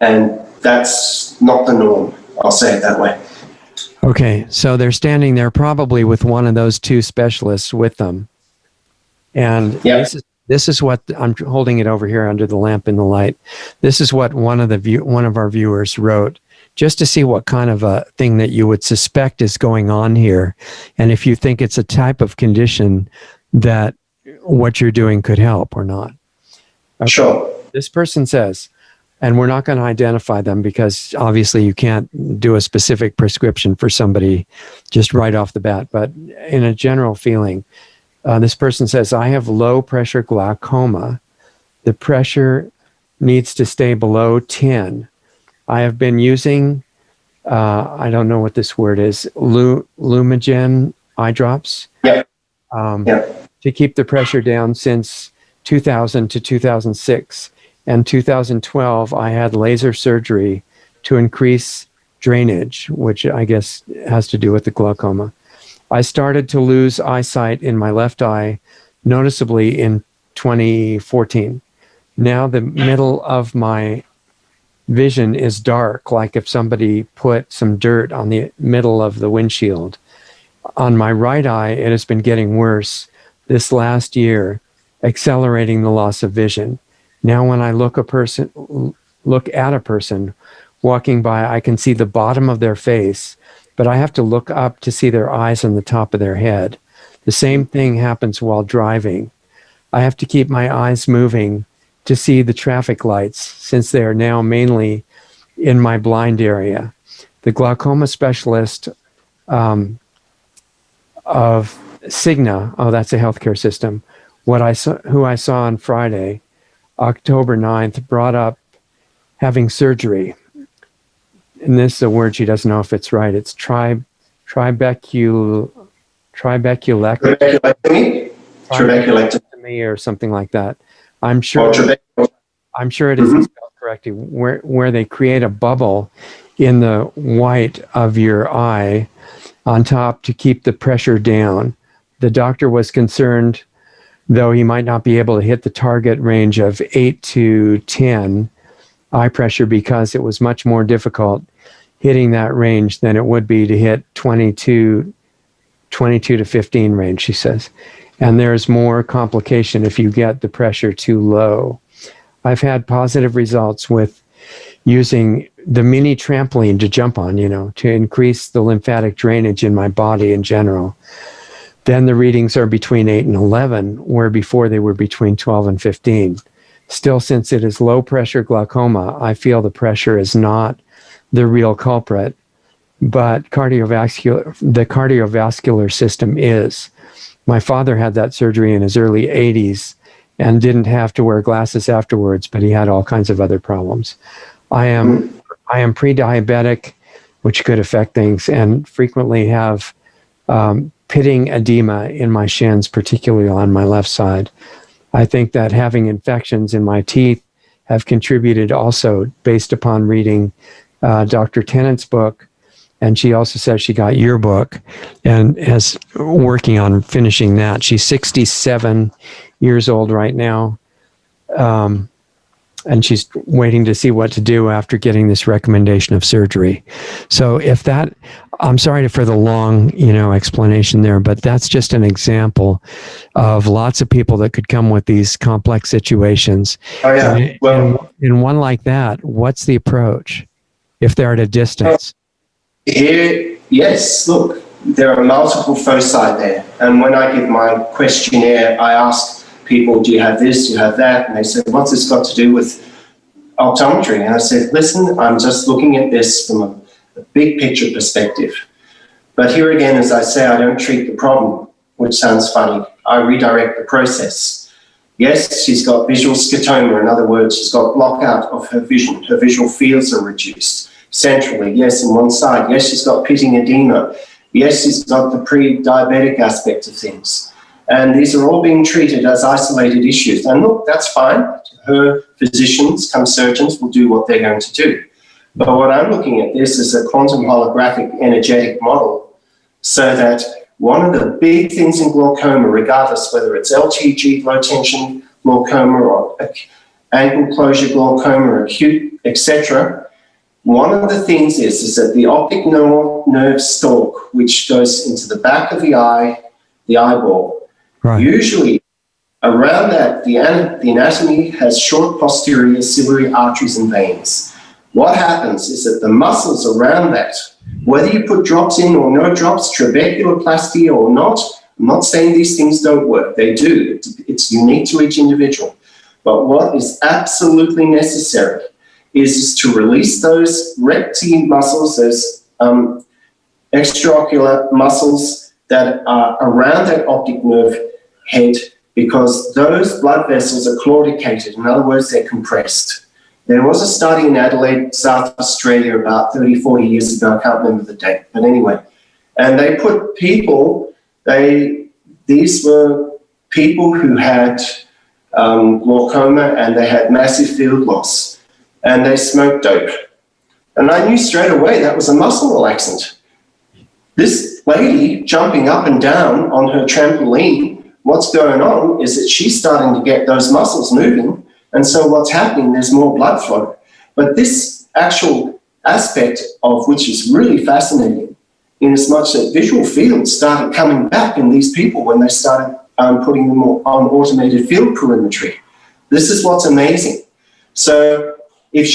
And that's not the norm, I'll say it that way. Okay, so they're standing there probably with one of those two specialists with them. And this is what, I'm holding it over here under the lamp in the light. This is what one of our viewers wrote, just to see what kind of a thing that you would suspect is going on here. And if you think it's a type of condition that what you're doing could help or not. Okay. Sure. This person says, and we're not going to identify them because obviously you can't do a specific prescription for somebody just right off the bat, but in a general feeling, this person says, I have low pressure glaucoma. The pressure needs to stay below 10. I have been using, I don't know what this word is, Lumigen eye drops to keep the pressure down since 2000 to 2006. And 2012, I had laser surgery to increase drainage, which I guess has to do with the glaucoma. I started to lose eyesight in my left eye noticeably in 2014. Now the middle of my vision is dark, like if somebody put some dirt on the middle of the windshield. On my right eye, it has been getting worse this last year, accelerating the loss of vision. Now when I look at a person walking by, I can see the bottom of their face, but I have to look up to see their eyes on the top of their head. The same thing happens while driving. I have to keep my eyes moving to see the traffic lights, since they are now mainly in my blind area. The glaucoma specialist of Cigna, that's a healthcare system, who I saw on Friday, October 9th, brought up having surgery. and this is a word she doesn't know if it's right. It's trabeculectomy Trabeculectomy or something like that. I'm sure it isn't spelled correctly, where they create a bubble in the white of your eye on top to keep the pressure down. The doctor was concerned, though he might not be able to hit the target range of 8 to 10 eye pressure, because it was much more difficult hitting that range than it would be to hit 22 to 15 range, she says. And there's more complication if you get the pressure too low. I've had positive results with using the mini trampoline to jump on, to increase the lymphatic drainage in my body in general. Then the readings are between 8 and 11, where before they were between 12 and 15. Still, since it is low pressure glaucoma, I feel the pressure is not the real culprit, but the cardiovascular system is. My father had that surgery in his early 80s and didn't have to wear glasses afterwards, but he had all kinds of other problems. I am pre-diabetic, which could affect things, and frequently have pitting edema in my shins, particularly on my left side. I think that having infections in my teeth have contributed also, based upon reading Dr. Tennant's book. And she also says she got your book and is working on finishing that. She's 67 years old right now. And she's waiting to see what to do after getting this recommendation of surgery. So I'm sorry for the long, explanation there, but that's just an example of lots of people that could come with these complex situations. Oh, yeah. In one like that, what's the approach if they're at a distance? Here, yes, look, there are multiple foci there. And when I give my questionnaire, I ask people, do you have this, do you have that? And they said, what's this got to do with optometry? And I said, listen, I'm just looking at this from a big picture perspective. But here again, as I say, I don't treat the problem, which sounds funny. I redirect the process. Yes, she's got visual scotoma. In other words, she's got blockout of her vision. Her visual fields are reduced. Centrally, yes, in one side. Yes, she's got pitting edema. Yes, she's got the pre-diabetic aspect of things. And these are all being treated as isolated issues. And look, that's fine. Her physicians, come surgeons, will do what they're going to do. But what I'm looking at this is a quantum holographic energetic model, so that one of the big things in glaucoma, regardless whether it's LTG, low tension glaucoma, or angle closure glaucoma, acute, etc., one of the things is that the optic nerve stalk, which goes into the back of the eye, the eyeball, right, usually around that, the anatomy has short posterior ciliary arteries and veins. What happens is that the muscles around that, whether you put drops in or no drops, trabeculoplasty or not, I'm not saying these things don't work. They do. It's unique to each individual. But what is absolutely necessary is to release those recti muscles, those extraocular muscles that are around that optic nerve head, because those blood vessels are claudicated. In other words, they're compressed. There was a study in Adelaide, South Australia, about 30, 40 years ago. I can't remember the date, but anyway. And they put people, these were people who had glaucoma, and they had massive field loss, and they smoked dope. And I knew straight away that was a muscle relaxant. This lady jumping up and down on her trampoline, what's going on is that she's starting to get those muscles moving. And so what's happening, there's more blood flow. But this actual aspect of which is really fascinating, in as much that visual fields started coming back in these people when they started putting them on automated field perimetry. This is what's amazing. So if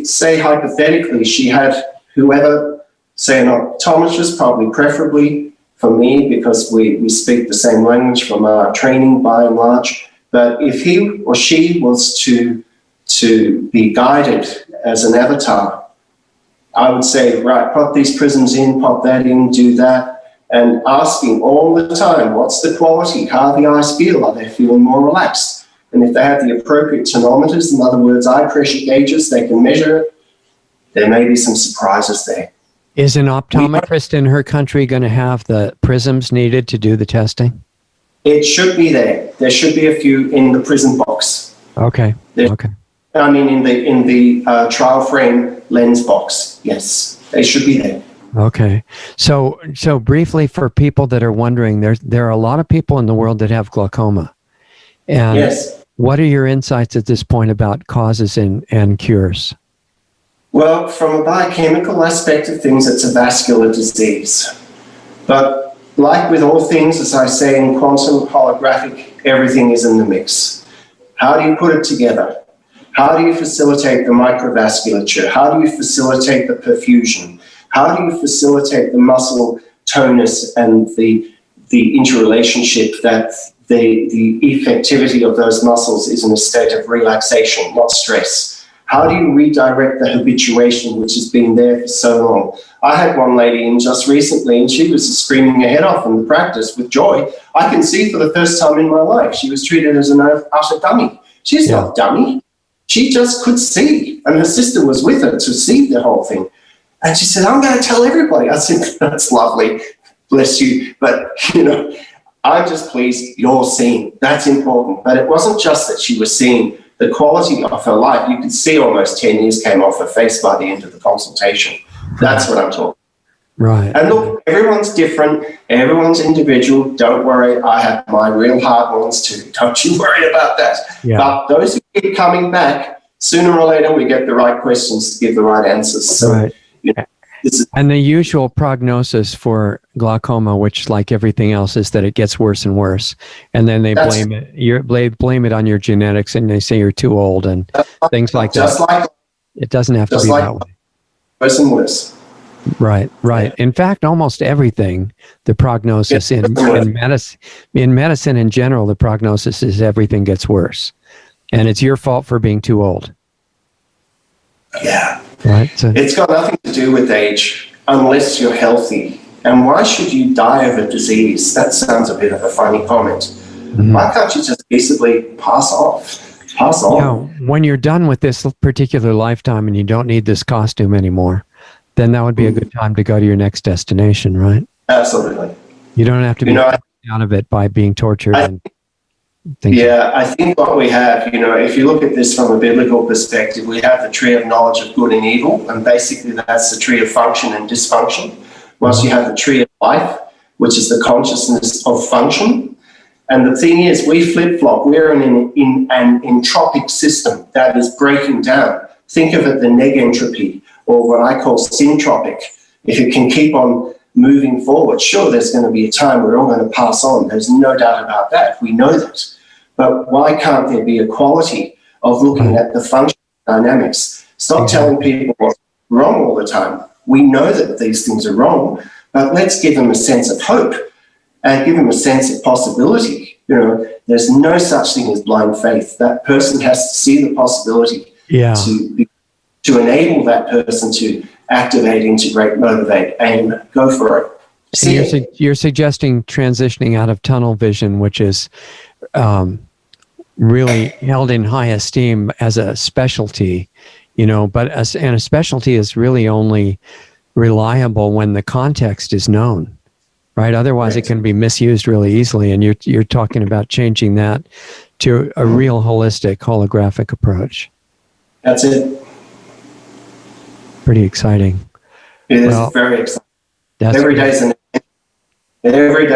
say hypothetically, she had whoever, say an optometrist, probably preferably for me, because we speak the same language from our training by and large. But if he or she was to be guided as an avatar, I would say, right, pop these prisms in, pop that in, do that, and asking all the time, what's the quality? How do the eyes feel? Are they feeling more relaxed? And if they have the appropriate tonometers, in other words, eye pressure gauges, they can measure it. there may be some surprises there. Is an optometrist in her country going to have the prisms needed to do the testing? It should be there. There should be a few in the prism box. Okay. Okay. I mean, in the trial frame lens box. Yes, they should be there. Okay. So briefly, for people that are wondering, there are a lot of people in the world that have glaucoma. And Yes. what are your insights at this point about causes and cures? Well, from a biochemical aspect of things, it's a vascular disease. But like with all things, as I say in quantum holographic, everything is in the mix. How do you put it together? How do you facilitate the microvasculature? How do you facilitate the perfusion? How do you facilitate the muscle tonus and the interrelationship that the effectivity of those muscles is in a state of relaxation, not stress? How do you redirect the habituation, which has been there for so long? I had one lady in just recently, and she was screaming her head off in the practice with joy. I can see for the first time in my life. She was treated as an utter dummy. She's not dummy. She just could see, and her sister was with her to see the whole thing. And she said, I'm going to tell everybody. I said, that's lovely, bless you. But, I'm just pleased you're seeing. That's important. But it wasn't just that she was seeing the quality of her life. You could see almost 10 years came off her face by the end of the consultation. That's what I'm talking. Right. And look, everyone's different. Everyone's individual. Don't worry. I have my real hard ones too. Don't you worry about that. Yeah. But those who keep coming back, sooner or later, we get the right questions to give the right answers. So, Right. And the usual prognosis for glaucoma, which, like everything else, is that it gets worse and worse, and then they blame it on your genetics, and they say you're too old and things like that. It doesn't have to be that way. Worse and worse. Right. Yeah. In fact, almost everything, the prognosis in medicine in general, the prognosis is everything gets worse, and it's your fault for being too old. Yeah. Right. So, it's got nothing to do with age unless you're healthy. And why should you die of a disease? That sounds a bit of a funny comment. Mm-hmm. Why can't you just basically pass on? When you're done with this particular lifetime and you don't need this costume anymore, then that would be a good time to go to your next destination, right? Absolutely. You don't have to be out of it by being tortured. I think what we have, if you look at this from a biblical perspective, we have the tree of knowledge of good and evil, and basically that's the tree of function and dysfunction. Whilst you have the tree of life, which is the consciousness of function. And the thing is, we flip-flop. We're in an entropic system that is breaking down. Think of it the negentropy, or what I call syntropic. If it can keep on moving forward, sure, there's going to be a time we're all going to pass on. There's no doubt about that. We know that. But why can't there be a quality of looking at the function dynamics? Stop telling people what's wrong all the time. We know that these things are wrong, but let's give them a sense of hope and give them a sense of possibility. There's no such thing as blind faith. That person has to see the possibility to enable that person to activate, integrate, motivate, and go for it. You're suggesting transitioning out of tunnel vision, which is really held in high esteem as a specialty, but a specialty is really only reliable when the context is known, right? Otherwise, it can be misused really easily. And you're talking about changing that to a real holistic holographic approach. That's it. Pretty exciting. It is very exciting. Every day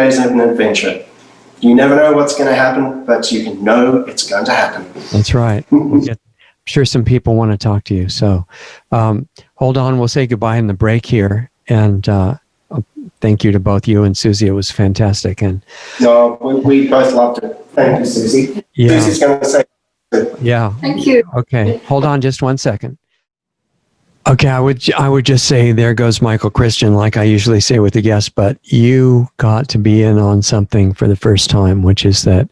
is an adventure. You never know what's going to happen, but you can know it's going to happen. That's right. I'm sure some people want to talk to you. So hold on. We'll say goodbye in the break here. And thank you to both you and Susie. It was fantastic. And we both loved it. Thank you, Susie. Yeah. Susie's going to say. Yeah. Thank you. Okay. Hold on just 1 second. Okay, I would just say there goes Michael Christian, like I usually say with the guests, but you got to be in on something for the first time, which is that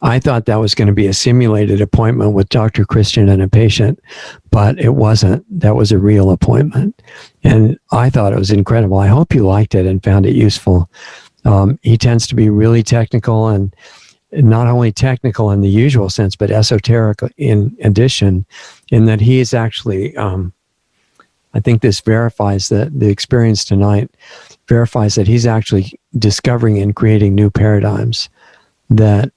I thought that was going to be a simulated appointment with Dr. Christian and a patient, but it wasn't. That was a real appointment. And I thought it was incredible. I hope you liked it and found it useful. He tends to be really technical, and not only technical in the usual sense, but esoteric in addition, in that he is actually I think this verifies that the experience tonight verifies that he's actually discovering and creating new paradigms that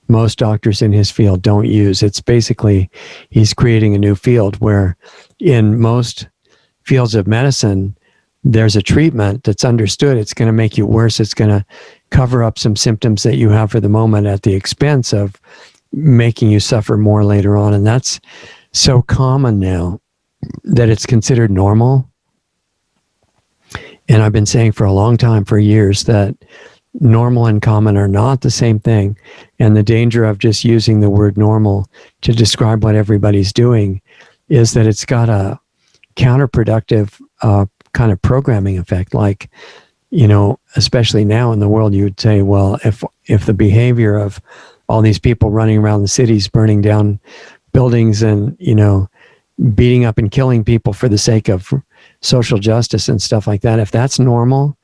most doctors in his field don't use. It's basically, he's creating a new field where in most fields of medicine, there's a treatment that's understood. It's going to make you worse. It's going to cover up some symptoms that you have for the moment at the expense of making you suffer more later on. And that's so common now that it's considered normal. And I've been saying for a long time, for years, that normal and common are not the same thing. And the danger of just using the word normal to describe what everybody's doing is that it's got a counterproductive kind of programming effect. Like, you know, especially now in the world, you would say, well, if the behavior of all these people running around the cities, burning down buildings and, you know, beating up and killing people for the sake of social justice and stuff like that, if that's normal,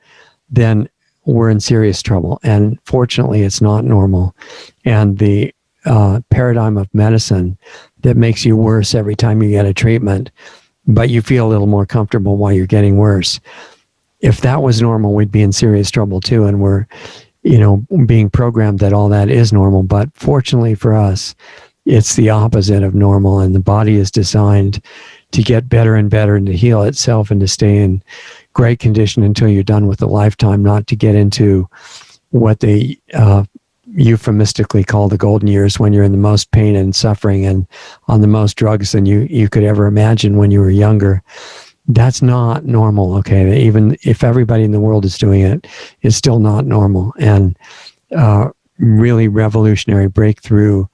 then we're in serious trouble. And fortunately, it's not normal. And the paradigm of medicine that makes you worse every time you get a treatment, but you feel a little more comfortable while you're getting worse. If that was normal, we'd be in serious trouble too. And we're, you know, being programmed that all that is normal. But fortunately for us, it's the opposite of normal. And the body is designed to get better and better and to heal itself and to stay in great condition until you're done with the lifetime, not to get into what they euphemistically call the golden years, when you're in the most pain and suffering and on the most drugs than you could ever imagine when you were younger. That's not normal, okay? Even if everybody in the world is doing it, it's still not normal. And really revolutionary breakthrough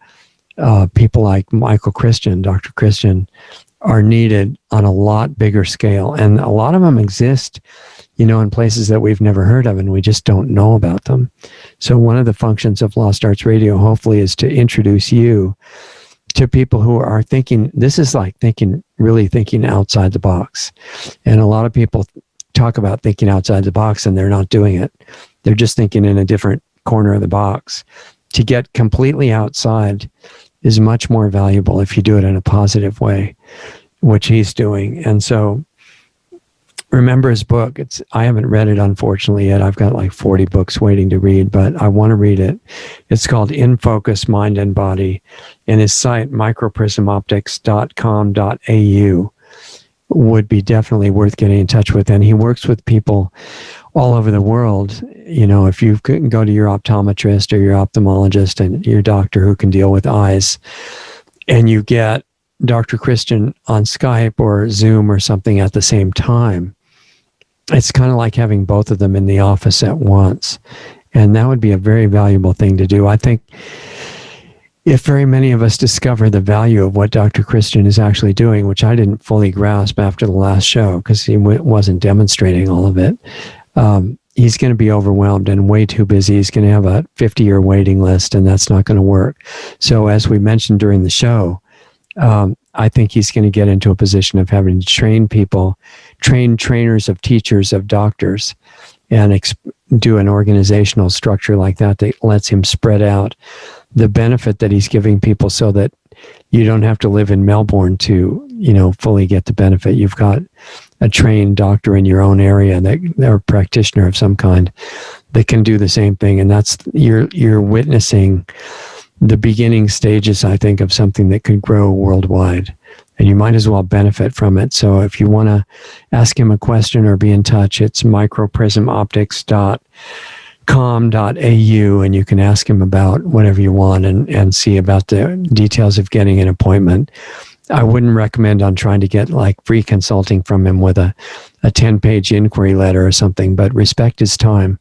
people like Michael Christian, Dr. Christian, are needed on a lot bigger scale. And a lot of them exist, you know, in places that we've never heard of, and we just don't know about them. So one of the functions of Lost Arts Radio, hopefully, is to introduce you to people who are thinking, this is like really thinking outside the box. And a lot of people talk about thinking outside the box and they're not doing it. They're just thinking in a different corner of the box. To get completely outside is much more valuable if you do it in a positive way, which he's doing. And so remember his book. I haven't read it, unfortunately, yet. I've got like 40 books waiting to read, but I want to read it. It's called In Focus, Mind and Body. And his site, microprismoptics.com.au, would be definitely worth getting in touch with. And he works with people all over the world. You know, if you can go to your optometrist or your ophthalmologist and your doctor who can deal with eyes, and you get Dr. Christian on Skype or Zoom or something at the same time, it's kind of like having both of them in the office at once. And that would be a very valuable thing to do. I think if very many of us discover the value of what Dr. Christian is actually doing, which I didn't fully grasp after the last show because he wasn't demonstrating all of it, he's going to be overwhelmed and way too busy. He's going to have a 50-year waiting list, and that's not going to work. So as we mentioned during the show, I think he's going to get into a position of having to train people, train trainers of teachers, of doctors, and do an organizational structure like that lets him spread out the benefit that he's giving people so that you don't have to live in Melbourne to, you know, fully get the benefit. You've got a trained doctor in your own area or a practitioner of some kind that can do the same thing. And that's, you're witnessing the beginning stages, I think, of something that could grow worldwide. And you might as well benefit from it. So if you want to ask him a question or be in touch, it's microprismoptics.com.au, and you can ask him about whatever you want and see about the details of getting an appointment. I wouldn't recommend on trying to get like free consulting from him with a 10-page inquiry letter or something, but respect his time.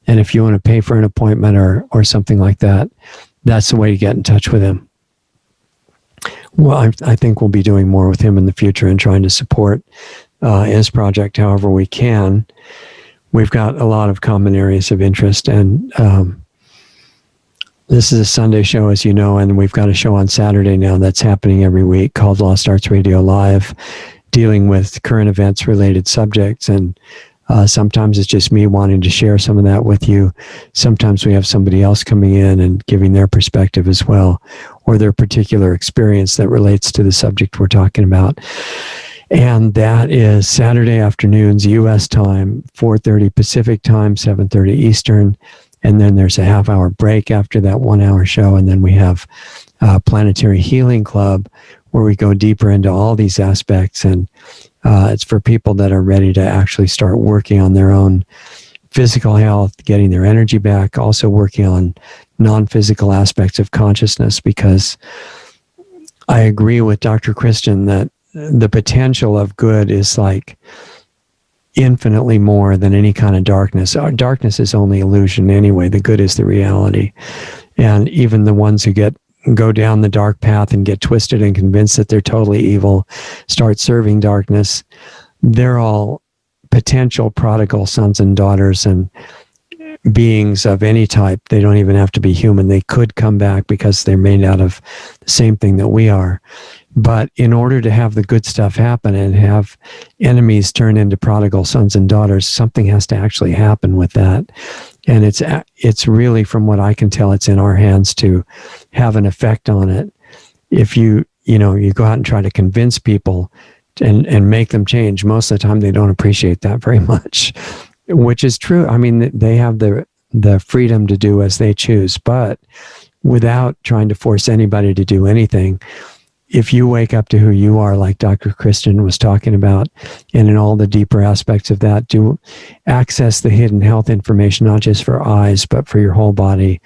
And if you want to pay for an appointment or something like that, that's the way to get in touch with him. Well, I think we'll be doing more with him in the future and trying to support his project however we can. We've got a lot of common areas of interest, and this is a Sunday show, as you know, and we've got a show on Saturday now that's happening every week called Lost Arts Radio Live, dealing with current events related subjects. And sometimes it's just me wanting to share some of that with you. Sometimes we have somebody else coming in and giving their perspective as well, or their particular experience that relates to the subject we're talking about. And that is Saturday afternoons, U.S. time, 4:30 Pacific time, 7:30 Eastern. And then there's a half-hour break after that 1-hour show. And then we have Planetary Healing Club, where we go deeper into all these aspects. And it's for people that are ready to actually start working on their own physical health, getting their energy back, also working on non-physical aspects of consciousness, because I agree with Dr. Christian that the potential of good is like infinitely more than any kind of darkness. Our darkness is only illusion anyway. The good is the reality. And even the ones who go down the dark path and get twisted and convinced that they're totally evil, start serving darkness, they're all potential prodigal sons and daughters and beings of any type. They don't even have to be human. They could come back because they're made out of the same thing that we are. But in order to have the good stuff happen and have enemies turn into prodigal sons and daughters, something has to actually happen with that. And it's really, from what I can tell, it's in our hands to have an effect on it. If you go out and try to convince people and make them change, most of the time they don't appreciate that very much, which is true. I mean, they have the freedom to do as they choose, but without trying to force anybody to do anything. If you wake up to who you are, like Dr. Christian was talking about, and in all the deeper aspects of that, to access the hidden health information, not just for eyes, but for your whole body,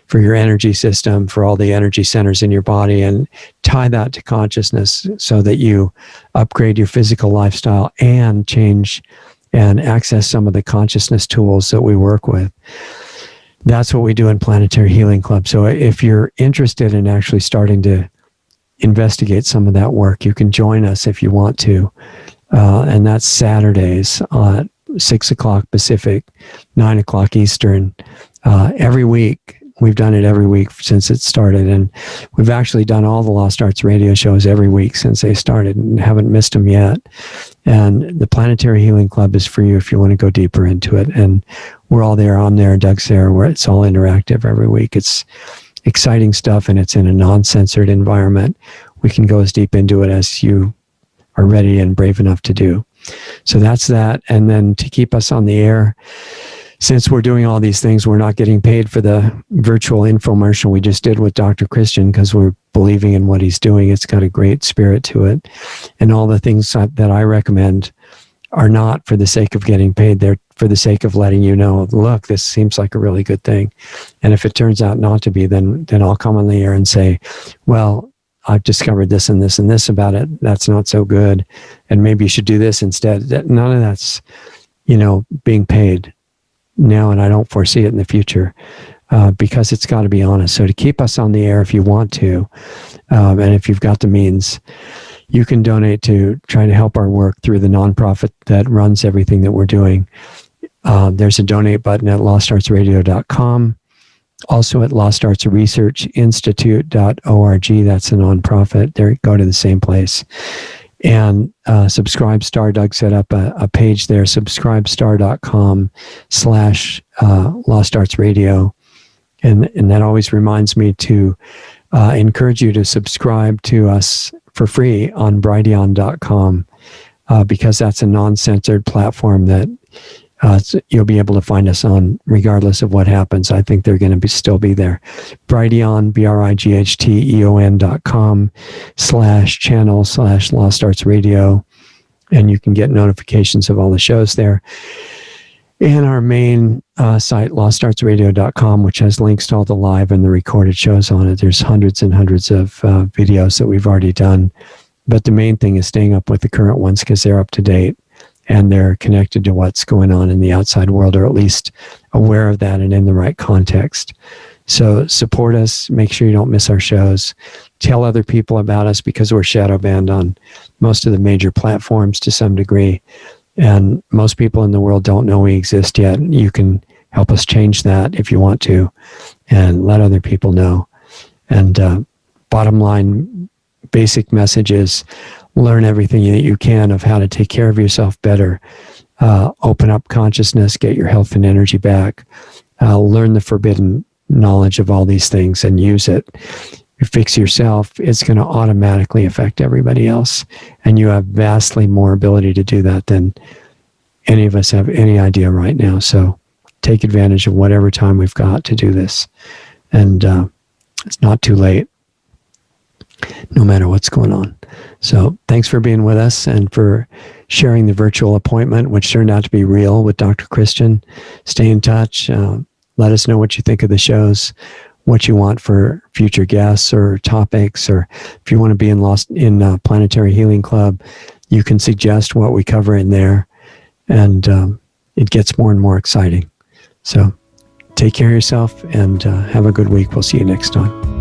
for your energy system, for all the energy centers in your body, and tie that to consciousness so that you upgrade your physical lifestyle and change and access some of the consciousness tools that we work with. That's what we do in Planetary Healing Club. So if you're interested in actually starting to investigate some of that work, you can join us if you want to. And that's Saturdays at 6 o'clock Pacific, 9 o'clock Eastern, every week. We've done it every week since it started. And we've actually done all the Lost Arts radio shows every week since they started and haven't missed them yet. And the Planetary Healing Club is for you if you want to go deeper into it. And we're all there. I'm there. Doug's there. Where it's all interactive every week. It's exciting stuff, and it's in a non-censored environment. We can go as deep into it as you are ready and brave enough to do. So that's that. And then to keep us on the air, since we're doing all these things, we're not getting paid for the virtual infomercial we just did with Dr. Christian, because we're believing in what he's doing. It's got a great spirit to it. And all the things that I recommend are not for the sake of getting paid. They're for the sake of letting you know, look, this seems like a really good thing. And if it turns out not to be, then I'll come on the air and say, well, I've discovered this and this and this about it. That's not so good. And maybe you should do this instead. None of that's, being paid now, and I don't foresee it in the future, because it's got to be honest. So to keep us on the air, if you want to, and if you've got the means, you can donate to try to help our work through the nonprofit that runs everything that we're doing. There's a donate button at lostartsradio.com. Also at lostartsresearchinstitute.org. That's a nonprofit. There, go to the same place. And Subscribestar, Doug set up a page there, subscribestar.com/lostartsradio. And that always reminds me to encourage you to subscribe to us for free on brighteon.com, because that's a non-censored platform that you'll be able to find us on regardless of what happens. I think they're going to still be there. Brighteon, brighteon.com/channel/Lost Arts Radio. And you can get notifications of all the shows there. And our main site, lostartsradio.com, which has links to all the live and the recorded shows on it. There's hundreds and hundreds of videos that we've already done. But the main thing is staying up with the current ones, because they're up to date and they're connected to what's going on in the outside world, or at least aware of that and in the right context. So support us. Make sure you don't miss our shows. Tell other people about us, because we're shadow banned on most of the major platforms to some degree. And most people in the world don't know we exist yet. You can help us change that if you want to, and let other people know. And bottom line, basic message is learn everything that you can of how to take care of yourself better. Open up consciousness, get your health and energy back. Learn the forbidden knowledge of all these things and use it. you fix yourself, it's going to automatically affect everybody else. And you have vastly more ability to do that than any of us have any idea right now. So take advantage of whatever time we've got to do this. And it's not too late, no matter what's going on. So thanks for being with us and for sharing the virtual appointment, which turned out to be real, with Dr. Christian. Stay in touch. Let us know what you think of the shows, what you want for future guests or topics, or if you want to be in Planetary Healing Club, you can suggest what we cover in there, and it gets more and more exciting. So take care of yourself and have a good week. We'll see you next time.